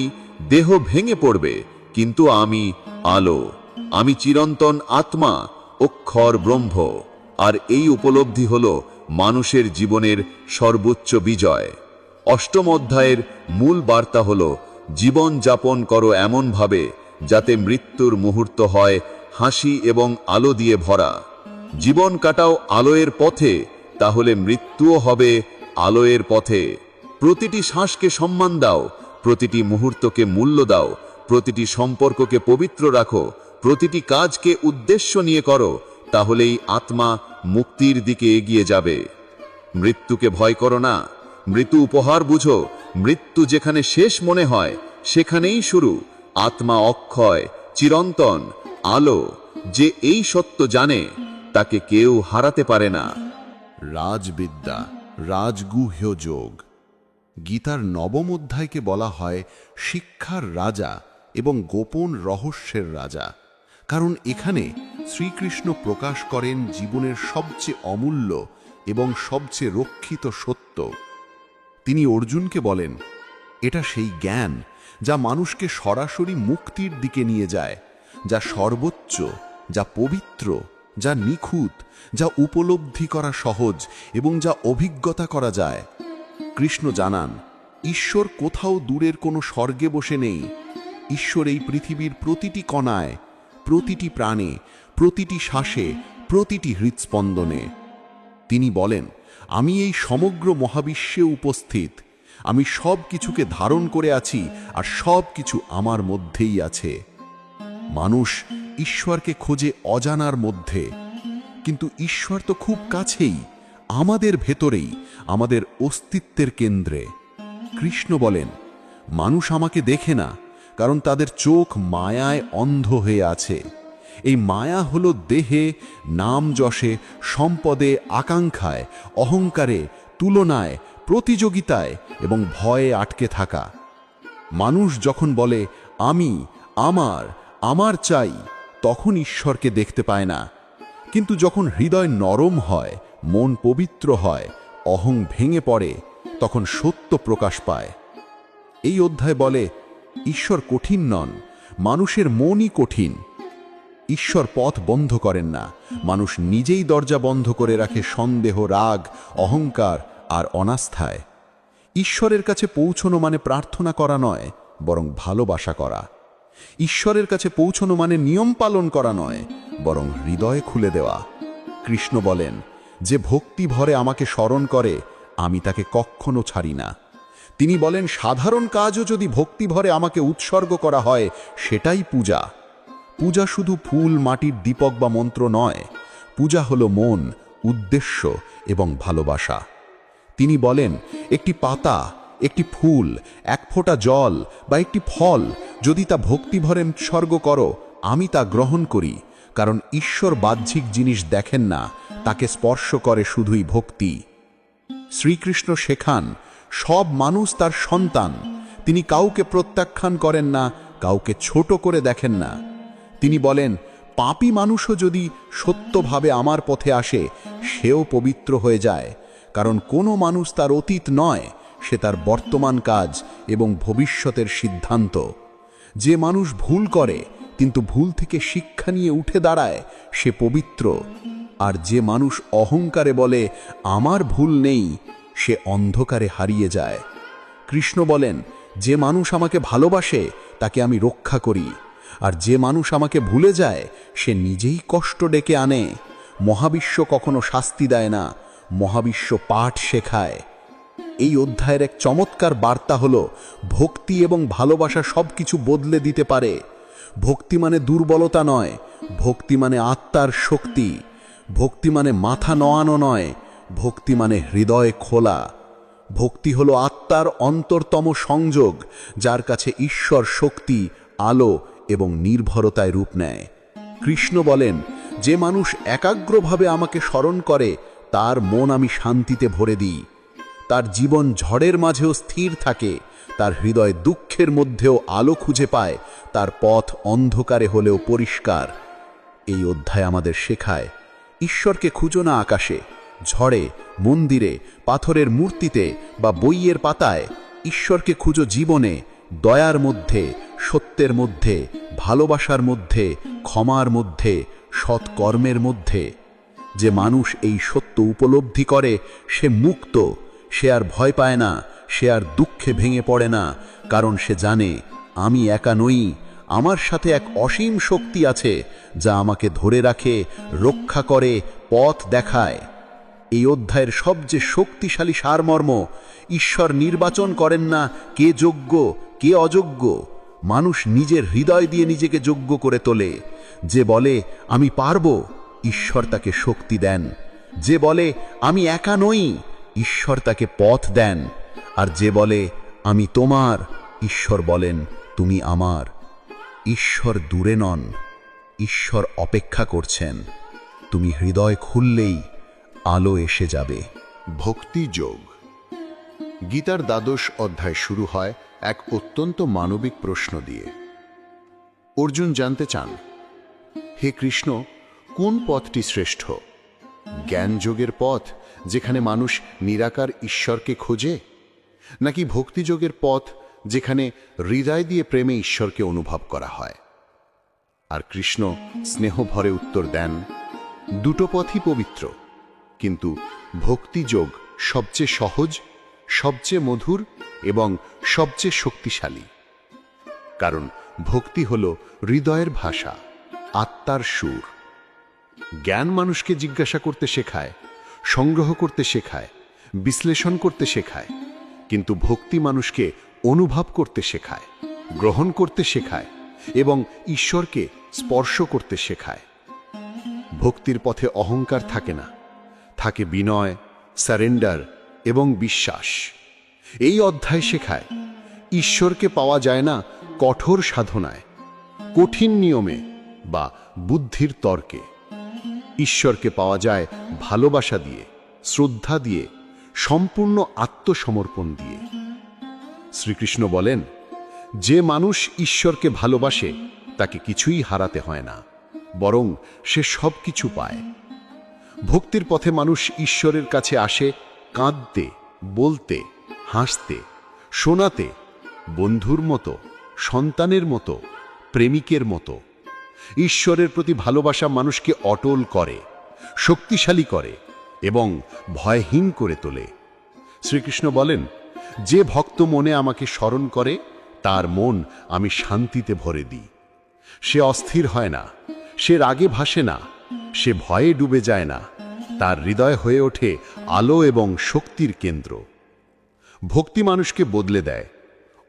দেহ ভেঙে পড়বে, কিন্তু আমি আলো, আমি চিরন্তন আত্মা, অক্ষর ব্রহ্ম। আর এই উপলব্ধি হল মানুষের জীবনের সর্বোচ্চ বিজয়। অষ্টম অধ্যায়ের মূল বার্তা হল, জীবন যাপন করো এমনভাবে যাতে মৃত্যুর মুহূর্ত হয় হাসি এবং আলো দিয়ে ভরা। জীবন কাটাও আলোয়ের পথে, তাহলে মৃত্যুও হবে আলোয়ের পথে। প্রতিটি শ্বাসকে সম্মান দাও, প্রতিটি মুহূর্তকে মূল্য দাও, প্রতিটি সম্পর্ককে পবিত্র রাখো, প্রতিটি কাজকে উদ্দেশ্য নিয়ে করো, তাহলেই আত্মা মুক্তির দিকে এগিয়ে যাবে। মৃত্যুকে ভয় করো না, মৃত্যু উপহার বুঝো। মৃত্যু যেখানে শেষ মনে হয়, সেখানেই শুরু। আত্মা অক্ষয়, চিরন্তন, আলো। যে এই সত্য জানে, তাকে কেউ হারাতে পারে না। রাজবিদ্যা, রাজগুহ্য যোগ। গীতার নবম অধ্যায়কে বলা হয় শিক্ষার রাজা এবং গোপন রহস্যের রাজা, কারণ এখানে শ্রীকৃষ্ণ প্রকাশ করেন জীবনের সবচেয়ে অমূল্য এবং সবচেয়ে রক্ষিত সত্য। তিনি অর্জুনকে বলেন, এটা সেই জ্ঞান যা মানুষকে সরাসরি মুক্তির দিকে নিয়ে যায়, যা সর্বোচ্চ, যা পবিত্র, যা নিখুঁত, যা উপলব্ধি করা সহজ এবং যা অভিজ্ঞতা করা যায়। কৃষ্ণ জানান, ঈশ্বর কোথাও দূরের কোনো স্বর্গে বসে নেই। ঈশ্বর এই পৃথিবীর প্রতিটি কণায়, প্রতিটি প্রাণে, প্রতিটি শ্বাসে, প্রতিটি হৃৎস্পন্দনে। তিনি বলেন, আমি এই সমগ্র মহাবিশ্বে উপস্থিত, আমি সব কিছুকে ধারণ করে আছি আর সব কিছু আমার মধ্যেই আছে। মানুষ ঈশ্বরকে খোঁজে অজানার মধ্যে, কিন্তু ঈশ্বর তো খুব কাছেই, আমাদের ভেতরেই, আমাদের অস্তিত্বের কেন্দ্রে। কৃষ্ণ বলেন, মানুষ আমাকে দেখে না, কারণ তাদের চোখ মায়ায় অন্ধ হয়ে আছে। এই মায়া হলো দেহে, নাম যশে, সম্পদে, আকাঙ্ক্ষায়, অহংকারে, তুলনায়, প্রতিযোগিতায় এবং ভয়ে আটকে থাকা। মানুষ যখন বলে আমি, আমার চাই, তখন ঈশ্বরকে দেখতে পায় না। কিন্তু যখন হৃদয় নরম হয়, মন পবিত্র হয়, অহং ভেঙে পড়ে, তখন সত্য প্রকাশ পায়। এই অধ্যায় বলে, ঈশ্বর কঠিন নন, মানুষের মনই কঠিন। ঈশ্বর পথ বন্ধ করেন না, মানুষ নিজেই দরজা বন্ধ করে রাখে সন্দেহ, রাগ, অহংকার আর অনাস্থায়। ঈশ্বরের কাছে পৌঁছনো মানে প্রার্থনা করা নয়, বরং ভালোবাসা করা। ঈশ্বরের কাছে পৌঁছনো মানে নিয়ম পালন করা নয়, বরং হৃদয় খুলে দেওয়া। কৃষ্ণ বলেন, যে ভক্তি ভরে আমাকে স্মরণ করে, আমি তাকে কখনো ছাড়ি না। তিনি বলেন, সাধারণ কাজও যদি ভক্তি ভরে আমাকে উৎসর্গ করা হয়, সেটাই পূজা। পূজা শুধু ফুল, মাটির দীপক বা মন্ত্র নয়, পূজা হলো মন, উদ্দেশ্য এবং ভালোবাসা। তিনি বলেন, একটি পাতা, একটি ফুল, এক ফোঁটা জল বা একটি ফল যদি তা ভক্তি ভরে উৎসর্গ করো, আমি তা গ্রহণ করি। কারণ ঈশ্বর বাহ্যিক জিনিস দেখেন না, তাকে স্পর্শ করে শুধুই ভক্তি। শ্রীকৃষ্ণ শেখান, সব মানুষ তার সন্তান। তিনি কাউকে প্রত্যাখ্যান করেন না, কাউকে ছোট করে দেখেন না। তিনি বলেন, পাপী মানুষও যদি সত্যভাবে আমার পথে আসে, সেও পবিত্র হয়ে যায়। কারণ কোনো মানুষ তার অতীত নয়, সে তার বর্তমান কাজ এবং ভবিষ্যতের সিদ্ধান্ত। যে মানুষ ভুল করে কিন্তু ভুল থেকে শিক্ষা নিয়ে উঠে দাঁড়ায়, সে পবিত্র। আর যে মানুষ অহংকারে বলে আমার ভুল নেই, সে অন্ধকারে হারিয়ে যায়। কৃষ্ণ বলেন, যে মানুষ আমাকে ভালোবাসে তাকে আমি রক্ষা করি, আর যে মানুষ আমাকে ভুলে যায় সে নিজেই কষ্ট ডেকে আনে। মহাবিশ্ব কখনো শাস্তি দেয় না, মহাবিশ্ব পাঠ শেখায়। এই অধ্যায়ের এক চমৎকার বার্তা হলো, ভক্তি এবং ভালোবাসা সবকিছু বদলে দিতে পারে। ভক্তি মানে দুর্বলতা নয়, ভক্তি মানে আত্মার শক্তি। ভক্তি মানে মাথা নোয়ানো নয়, ভক্তি মানে হৃদয় খোলা। ভক্তি হলো আত্মার অন্তরতম সংযোগ, যার কাছে ঈশ্বর শক্তি, আলো এবং নির্ভরতায় রূপ নেয়। কৃষ্ণ বলেন, যে মানুষ একাগ্রভাবে আমাকে স্মরণ করে, তার মন আমি শান্তিতে ভরে দিই। তার জীবন ঝড়ের মাঝেও স্থির থাকে, তার হৃদয় দুঃখের মধ্যেও আলো খুঁজে পায়, তার পথ অন্ধকারে হলেও পরিষ্কার। এই অধ্যায় আমাদের শেখায়, ঈশ্বরকে খুঁজো না আকাশে, ঝড়ে, মন্দিরে, পাথরের মূর্তিতে বা বইয়ের পাতায়। ঈশ্বরকে খুঁজো জীবনে, দয়ার মধ্যে, সত্যের মধ্যে, ভালোবাসার মধ্যে, ক্ষমার মধ্যে, সৎকর্মের মধ্যে। যে মানুষ এই সত্য উপলব্ধি করে, সে মুক্ত। সে আর ভয় পায় না, সে আর দুঃখে ভেঙে পড়ে না, কারণ সে জানে আমি একা নই, আমার সাথে এক অসীম শক্তি আছে, যা আমাকে ধরে রাখে, রক্ষা করে, পথ দেখায়। এই অধ্যায়ের সবচেয়ে শক্তিশালী সারমর্ম, ঈশ্বর নির্বাচন করেন না কে যোগ্য কে অযোগ্য। মানুষ নিজের হৃদয় দিয়ে নিজেকে যোগ্য করে তোলে। যে বলে আমি পারবো, ঈশ্বর তাকে শক্তি দেন। যে বলে আমি একা নই, ঈশ্বর তাকে পথ দেন। আর যে বলে আমি তোমার, ঈশ্বর বলেন তুমি আমার। ঈশ্বর দূরে নন, ঈশ্বর অপেক্ষা করছেন। তুমি হৃদয় খুললেই আলো এসে যাবে। ভক্তি যোগ। গীতার দ্বাদশ অধ্যায় শুরু হয় এক অত্যন্ত মানবিক প্রশ্ন দিয়ে। অর্জুন জানতে চান, হে কৃষ্ণ, কোন পথটি শ্রেষ্ঠ? জ্ঞানযোগের পথ, যেখানে মানুষ নিরাকার ঈশ্বরকে খোঁজে, নাকি ভক্তিযোগের পথ, যেখানে হৃদয় দিয়ে প্রেমে ঈশ্বরকে অনুভব করা হয়? আর কৃষ্ণ স্নেহ ভরে উত্তর দেন, দুটো পথই পবিত্র, কিন্তু ভক্তিযোগ সবচেয়ে সহজ, সবচেয়ে মধুর এবং সবচেয়ে শক্তিশালী। কারণ ভক্তি হল হৃদয়ের ভাষা, আত্মার সুর। জ্ঞান মানুষকে জিজ্ঞাসা করতে শেখায়, সংগ্রহ করতে শেখায়, বিশ্লেষণ করতে শেখায়, কিন্তু ভক্তি মানুষকে অনুভব করতে শেখায়, গ্রহণ করতে শেখায় এবং ঈশ্বরকে স্পর্শ করতে শেখায়। ভক্তির পথে অহংকার থাকে না, থাকে বিনয়, সারেন্ডার এবং বিশ্বাস। এই অধ্যায় শেখায় ঈশ্বরকে পাওয়া যায় না কঠোর সাধনায়, কঠিন নিয়মে বা বুদ্ধির তর্কে। ঈশ্বরকে পাওয়া যায় ভালোবাসা দিয়ে, শ্রদ্ধা দিয়ে, সম্পূর্ণ আত্মসমর্পণ দিয়ে। শ্রীকৃষ্ণ বলেন, যে মানুষ ঈশ্বরকে ভালোবাসে তাকে কিছুই হারাতে হয় না, বরং সে সব কিছু পায়। ভক্তির পথে মানুষ ঈশ্বরের কাছে আসে কাঁদতে, বলতে, হাসতে, শোনাতে, বন্ধুর মতো, সন্তানের মতো, প্রেমিকের মতো। ঈশ্বরের প্রতি ভালোবাসা মানুষকে অটল করে, শক্তিশালী করে এবং ভয়হীন করে তোলে। শ্রীকৃষ্ণ বলেন, যে ভক্ত মনে আমাকে স্মরণ করে তার মন আমি শান্তিতে ভরে দিই। সে অস্থির হয় না, সে রাগে ভাসে না, সে ভয়ে ডুবে যায় না, তার হৃদয় হয়ে ওঠে আলো এবং শক্তির কেন্দ্র। ভক্তি মানুষকে বদলে দেয়,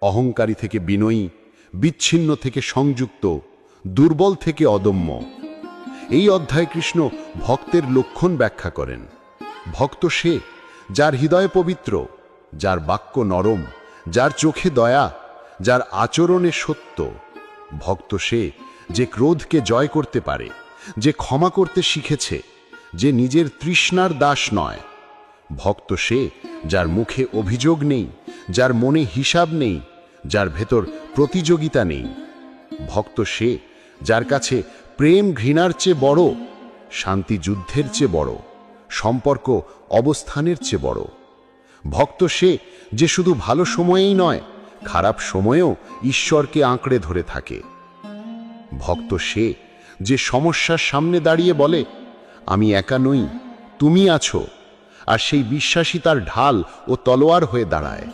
অহংকারী থেকে বিনয়ী, বিচ্ছিন্ন থেকে সংযুক্ত, দুর্বল থেকে অদম্য। এই অধ্যায়ে কৃষ্ণ ভক্তের লক্ষণ ব্যাখ্যা করেন। ভক্ত সে যার হৃদয় পবিত্র, যার বাক্য নরম, যার চোখে দয়া, যার আচরণে সত্য। ভক্ত সে যে ক্রোধকে জয় করতে পারে, যে ক্ষমা করতে শিখেছে, যে নিজের তৃষ্ণার দাস নয়। ভক্ত সে যার মুখে অভিযোগ নেই, যার মনে হিসাব নেই, যার ভেতর প্রতিযোগিতা নেই। ভক্ত সে যার কাছে প্রেম ঘৃণার চেয়ে বড়, শান্তি যুদ্ধের চেয়ে বড়, সম্পর্ক অবস্থানের চেয়ে বড়। ভক্ত সে যে শুধু ভালো সময়েই নয়, খারাপ সময়েও ঈশ্বরকে আঁকড়ে ধরে থাকে। ভক্ত সে যে সমস্যার সামনে দাঁড়িয়ে বলে, আমি একা নই, তুমি আছো, আর সেই বিশ্বাসই তার ঢাল ও তলোয়ার হয়ে দাঁড়ায়।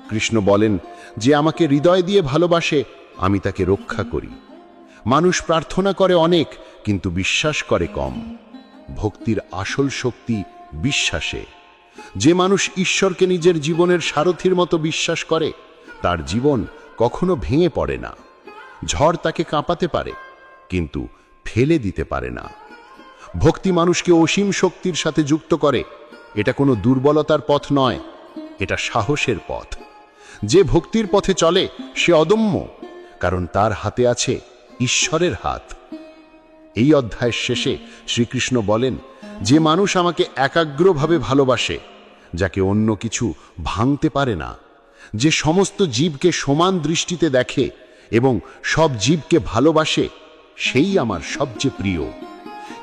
কৃষ্ণ বলেন, যে আমাকে হৃদয় দিয়ে ভালোবাসে আমি তাকে রক্ষা করি। মানুষ প্রার্থনা করে অনেক, কিন্তু বিশ্বাস করে কম। ভক্তির আসল শক্তি বিশ্বাসে। যে মানুষ ঈশ্বরকে নিজের জীবনের সারথির মতো বিশ্বাস করে তার জীবন কখনো ভেঙে পড়ে না। ঝড় তাকে কাঁপাতে পারে, কিন্তু ফেলে দিতে পারে না। ভক্তি মানুষকে অসীম শক্তির সাথে যুক্ত করে। এটা কোনো দুর্বলতার পথ নয়, এটা সাহসের পথ। যে ভক্তির পথে চলে সে অদম্য, কারণ তার হাতে আছে ঈশ্বরের হাত। এই অধ্যায়ের শেষে শ্রীকৃষ্ণ বলেন, যে মানুষ আমাকে একাগ্রভাবে ভালোবাসে, যাকে অন্য কিছু ভাঙতে পারে না, যে সমস্ত জীবকে সমান দৃষ্টিতে দেখে এবং সব জীবকে ভালোবাসে, সেই আমার সবচেয়ে প্রিয়।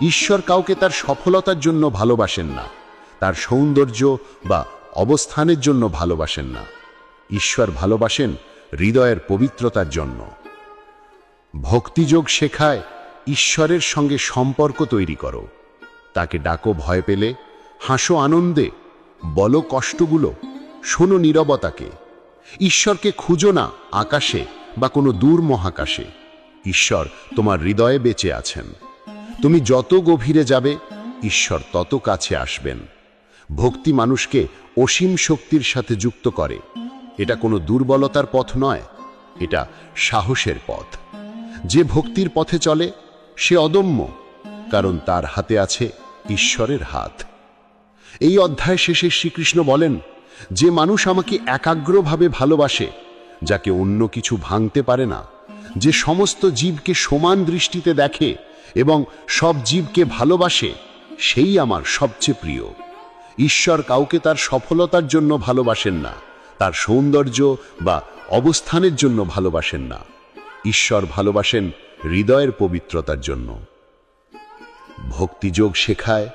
ঈশ্বর কাউকে তার সফলতার জন্য ভালোবাসেন না, তার সৌন্দর্য বা অবস্থানের জন্য ভালোবাসেন না। ঈশ্বর ভালোবাসেন হৃদয়ের পবিত্রতার জন্য। ভক্তিযোগ শেখায় ঈশ্বরের সঙ্গে সম্পর্ক তৈরি করো। তাকে ডাকো ভয় পেলে, হাসো আনন্দে, বলো কষ্টগুলো, শোনো নীরবতাকে। ঈশ্বরকে খুঁজো না আকাশে বা কোনো দূর মহাকাশে। ঈশ্বর তোমার হৃদয়ে বেঁচে আছেন। তুমি যত গভীরে যাবে ঈশ্বর তত কাছে আসবেন। ভক্তি মানুষকে অসীম শক্তির সাথে যুক্ত করে। এটা কোনো দুর্বলতার পথ নয়, এটা সাহসের পথ। যে ভক্তির পথে চলে সে অদম্য, কারণ তার হাতে আছে ঈশ্বরের হাত। এই অধ্যায় শেষে শ্রীকৃষ্ণ বলেন, যে মানুষ আমাকে একাগ্রভাবে ভালোবাসে, যাকে অন্য কিছু ভাঙতে পারে না, যে সমস্ত জীবকে সমান দৃষ্টিতে দেখে এবং সব জীবকে ভালোবাসে, সেই আমার সবচেয়ে প্রিয়। ঈশ্বর কাউকে তার সফলতার জন্য ভালোবাসেন না, তার সৌন্দর্য বা অবস্থানের জন্য ভালোবাসেন না। ঈশ্বর ভালোবাসেন হৃদয়ের পবিত্রতার জন্য। ভক্তিযোগ শেখায়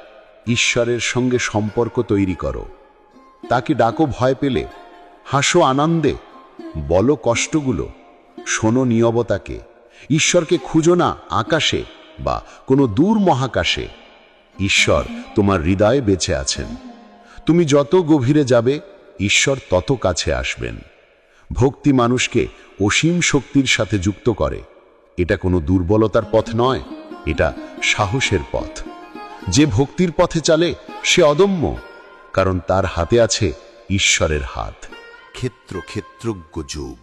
ঈশ্বরের সঙ্গে সম্পর্ক তৈরি করো। তাকে ডাকো ভয় পেলে, হাসো আনন্দে, বলো কষ্টগুলো, শোনো নীরবতাকে। ঈশ্বরকে খুঁজো না আকাশে বা কোনো দূর মহাকাশে। ঈশ্বর তোমার হৃদয়ে বেঁচে আছেন। তুমি যত গভীরে যাবে ঈশ্বর তত কাছে আসবেন। ভক্তি মানুষকে অসীম শক্তির সাথে যুক্ত করে। এটা কোনো দুর্বলতার পথ নয়, এটা সাহসের পথ। যে ভক্তির পথে চলে সে অদম্য, কারণ তার হাতে আছে ঈশ্বরের হাত। ক্ষেত্রজ্ঞ যোগ।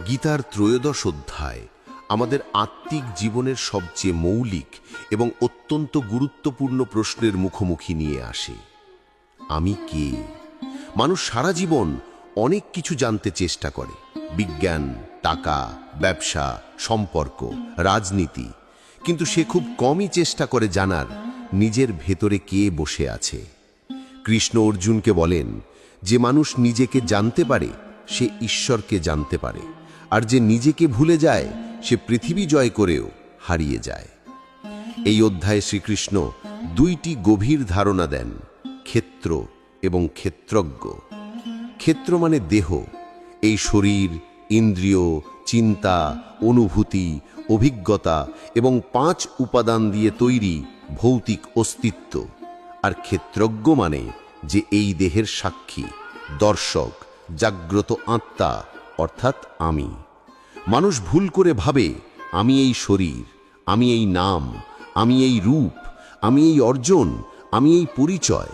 গীতার ত্রয়োদশ অধ্যায় আমাদের আত্মিক জীবনের সবচেয়ে মৌলিক এবং অত্যন্ত গুরুত্বপূর্ণ প্রশ্নের মুখোমুখি নিয়ে আসে। আমি কে? মানুষ সারা জীবন অনেক কিছু জানতে চেষ্টা করে, বিজ্ঞান, টাকা, ব্যবসা, সম্পর্ক, রাজনীতি, কিন্তু সে খুব কমই চেষ্টা করে জানার নিজের ভেতরে কে বসে আছে। কৃষ্ণ অর্জুনকে বলেন, যে মানুষ নিজেকে জানতে পারে সে ঈশ্বরকে জানতে পারে, আর যে নিজেকে ভুলে যায় সে পৃথিবী জয় করেও হারিয়ে যায়। এই অধ্যায়ে শ্রীকৃষ্ণ দুইটি গভীর ধারণা দেন, ক্ষেত্র এবং ক্ষেত্রজ্ঞ। ক্ষেত্র মানে দেহ, এই শরীর, ইন্দ্রিয়, চিন্তা, অনুভূতি, অভিজ্ঞতা এবং 5 উপাদান দিয়ে তৈরি ভৌতিক অস্তিত্ব। আর ক্ষেত্রজ্ঞ মানে যে এই দেহের সাক্ষী, দর্শক, জাগ্রত আত্মা, অর্থাৎ আমি। মানুষ ভুল করে ভাবে আমি এই শরীর, আমি এই নাম, আমি এই রূপ, আমি এই অর্জন, আমি এই পরিচয়।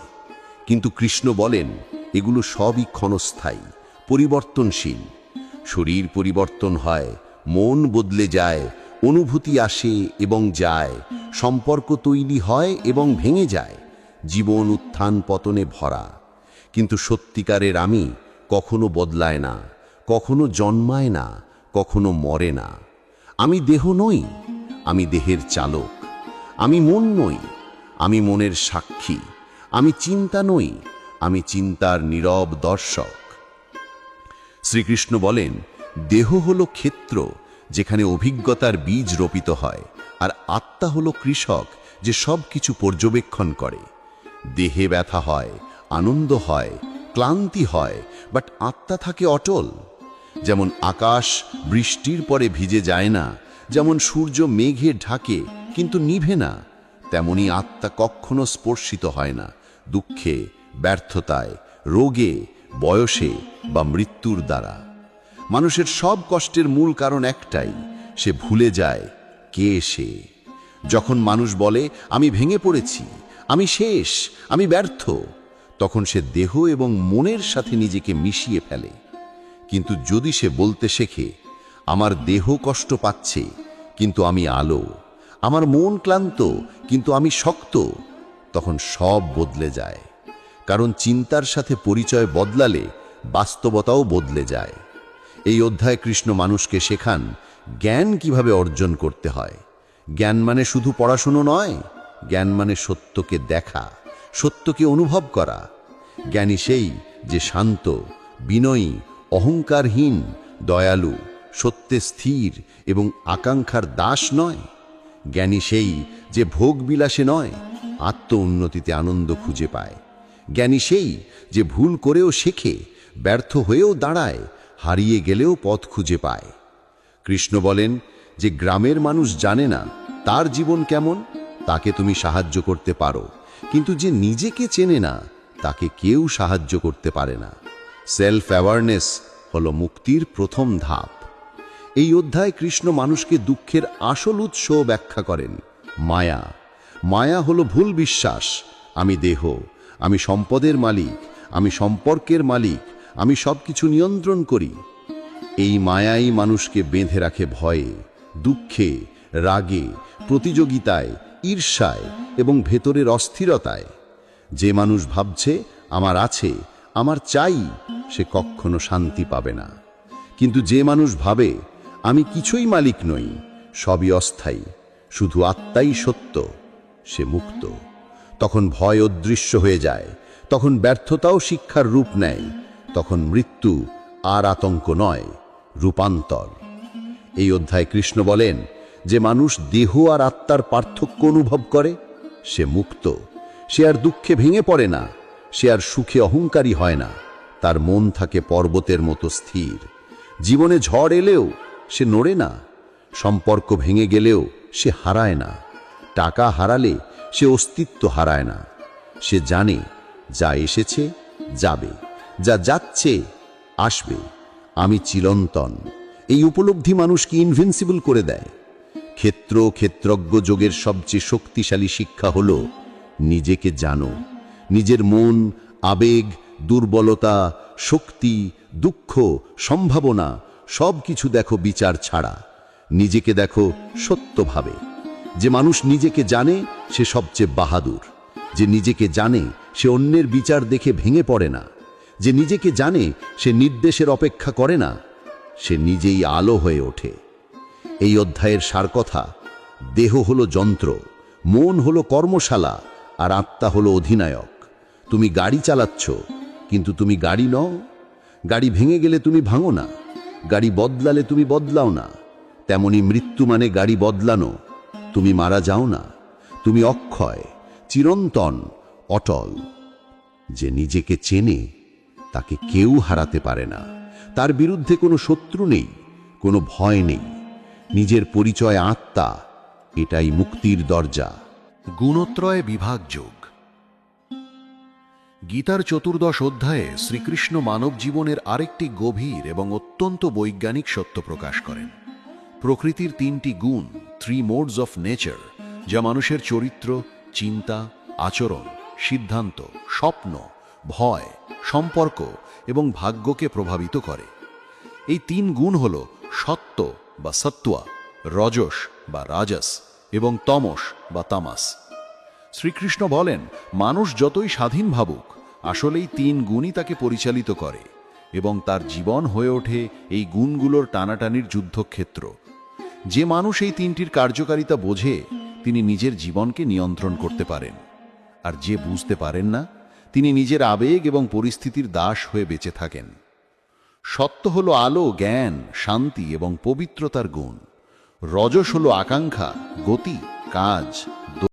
কিন্তু কৃষ্ণ বলেন এগুলো সবই ক্ষণস্থায়ী, পরিবর্তনশীল। শরীর পরিবর্তন হয়, মন বদলে যায়, অনুভূতি আসে এবং যায়, সম্পর্ক তৈরি হয় এবং ভেঙে যায়, জীবন উত্থান পতনে ভরা। কিন্তু সত্যিকারের আমি কখনো বদলায় না, কখনো জন্মায় না, কখনো মরে না। আমি দেহ নই, আমি দেহের চালক। আমি মন নই, আমি মনের সাক্ষী। আমি চিন্তা নই, আমি চিন্তার নীরব দর্শক। শ্রীকৃষ্ণ বলেন, দেহ হলো ক্ষেত্র যেখানে অভিজ্ঞতার বীজ রোপিত হয়, আর আত্মা হলো কৃষক যে সব কিছু পর্যবেক্ষণ করে। দেহে ব্যথা হয়, আনন্দ হয়, ক্লান্তি হয়, বাট আত্মা থাকে অটল। যেমন আকাশ বৃষ্টির পরে ভিজে যায় না, যেমন সূর্য মেঘে ঢাকে কিন্তু নিভে না, তেমনি আত্মা কখনো স্পর্শিত হয় না দুঃখে, ব্যর্থতায়, রোগে, বয়সে বা মৃত্যুর দ্বারা। মানুষের সব কষ্টের মূল কারণ একটাই, সে ভুলে যায় কে সে। যখন মানুষ বলে আমি ভেঙে পড়েছি, আমি শেষ, আমি ব্যর্থ, তখন সে দেহ এবং মনের সাথে নিজেকে মিশিয়ে ফেলে। কিন্তু যদি সে বলতে শেখে আমার দেহ কষ্ট পাচ্ছে কিন্তু আমি আলো, আমার মন ক্লান্ত কিন্তু আমি শক্ত, তখন সব বদলে যায়। কারণ চিন্তার সাথে পরিচয় বদলালে বাস্তবতাও বদলে যায়। এই অধ্যায়ে কৃষ্ণ মানুষকে শেখান জ্ঞান কিভাবে অর্জন করতে হয়। জ্ঞান মানে শুধু পড়াশুনো নয়, জ্ঞান মানে সত্যকে দেখা, সত্যকে অনুভব করা। জ্ঞানী সেই যে শান্ত, বিনয়ী, অহংকারহীন, দয়ালু, সত্যে স্থির এবং আকাঙ্ক্ষার দাস নয়। জ্ঞানী সেই যে ভোগ বিলাসে নয়, আত্ম উন্নতিতে আনন্দ খুঁজে পায়। জ্ঞানী সেই যে ভুল করেও শেখে, ব্যর্থ হয়েও দাঁড়ায়, হারিয়ে গেলেও পথ খুঁজে পায়। কৃষ্ণ বলেন, যে গ্রামের মানুষ জানে না তার জীবন কেমন, তাকে তুমি সাহায্য করতে পারো, কিন্তু যে নিজেকে চেনে না তাকে কেউ সাহায্য করতে পারে না। সেলফ অ্যাওয়ারনেস হলো মুক্তির প্রথম ধাপ। এই অধ্যায়ে কৃষ্ণ মানুষকে দুঃখের আসল উৎস ব্যাখ্যা করেন, মায়া। মায়া হলো ভুল বিশ্বাস, আমি দেহ, আমি সম্পদের মালিক, আমি সম্পর্কের মালিক, আমি সব কিছু নিয়ন্ত্রণ করি। এই মায়াই মানুষকে বেঁধে রাখে ভয়ে, দুঃখে, রাগে, প্রতিযোগিতায়, ঈর্ষায় এবং ভেতরের অস্থিরতায়। যে মানুষ ভাবছে আমার আছে, আমার চাই, সে কখনো শান্তি পাবে না। কিন্তু যে মানুষ ভাবে আমি কিছুই মালিক নই, সবই অস্থায়ী, শুধু আত্মাই সত্য, সে মুক্ত। তখন ভয় অদৃশ্য হয়ে যায়, তখন ব্যর্থতাও শিক্ষার রূপ নেয়, তখন মৃত্যু আর আতঙ্ক নয়, রূপান্তর। এই অধ্যায়ে কৃষ্ণ বলেন, যে মানুষ দেহ আর আত্মার পার্থক্য অনুভব করে সে মুক্ত। সে আর দুঃখে ভেঙে পড়ে না, সে আর সুখে অহংকারী হয় না। তার মন থাকে পর্বতের মতো স্থির। জীবনে ঝড় এলেও সে নড়ে না, সম্পর্ক ভেঙে গেলেও সে হারায় না, টাকা হারালে সে অস্তিত্ব হারায় না। সে জানে যা এসেছে যাবে, যা যাচ্ছে আসবে, আমি চিরন্তন। এই উপলব্ধি মানুষকে ইনভিনসিবল করে দেয়। ক্ষেত্রজ্ঞ যোগের সবচেয়ে শক্তিশালী শিক্ষা হলো নিজেকে জানো। নিজের মন, আবেগ, দুর্বলতা, শক্তি, দুঃখ, সম্ভাবনা সব কিছু দেখো বিচার ছাড়া। নিজেকে দেখো সত্যভাবে। যে মানুষ নিজেকে জানে সে সবচেয়ে বাহাদুর। যে নিজেকে জানে সে অন্যের বিচার দেখে ভেঙে পড়ে না, যে নিজেকে জানে সে নির্দেশের অপেক্ষা করে না, সে নিজেই আলো হয়ে ওঠে। এই অধ্যায়ের সারকথা: দেহ হলো যন্ত্র, মন হলো কর্মশালা, আর আত্মা হলো অধিনায়ক। তুমি গাড়ি চালাচ্ছ, কিন্তু তুমি গাড়ি নও। গাড়ি ভেঙে গেলে তুমি ভাঙো না, গাড়ি বদলালে তুমি বদলাও না। তেমনি মৃত্যু মানে গাড়ি বদলানো। তুমি মারা যাও না, তুমি অক্ষয়, চিরন্তন, অটল। যে নিজেকে চেনে তাকে কেউ হারাতে পারে না। তার বিরুদ্ধে কোনো শত্রু নেই, কোনো ভয় নেই। নিজের পরিচয় আত্মা, এটাই মুক্তির দরজা। গুণত্রয় বিভাগ যোগ। গীতার 14 অধ্যায়ে শ্রীকৃষ্ণ মানব জীবনের আরেকটি গভীর এবং অত্যন্ত বৈজ্ঞানিক সত্য প্রকাশ করেন। প্রকৃতির 3টি গুণ, 3 মোডস অফ নেচার, যা মানুষের চরিত্র, চিন্তা, আচরণ, সিদ্ধান্ত, স্বপ্ন, ভয়, সম্পর্ক এবং ভাগ্যকে প্রভাবিত করে। এই 3 গুণ হল সত্য বা সত্ত্বা, রজস বা রাজস এবং তমস বা তামাস। শ্রীকৃষ্ণ বলেন, মানুষ যতই স্বাধীন ভাবুক, আসলেই 3 গুণই তাকে পরিচালিত করে এবং তার জীবন হয়ে ওঠে এই গুণগুলোর টানাটানির যুদ্ধক্ষেত্র। যে মানুষ এই 3টির কার্যকারিতা বোঝে, তিনি নিজের জীবনকে নিয়ন্ত্রণ করতে পারেন। আর যে বুঝতে পারেন না, তিনি নিজের আবেগ এবং পরিস্থিতির দাস হয়ে বেঁচে থাকেন। সত্য হলো আলো, জ্ঞান, শান্তি এবং পবিত্রতার গুণ। রজস হলো আকাঙ্ক্ষা, গতি, কাজ,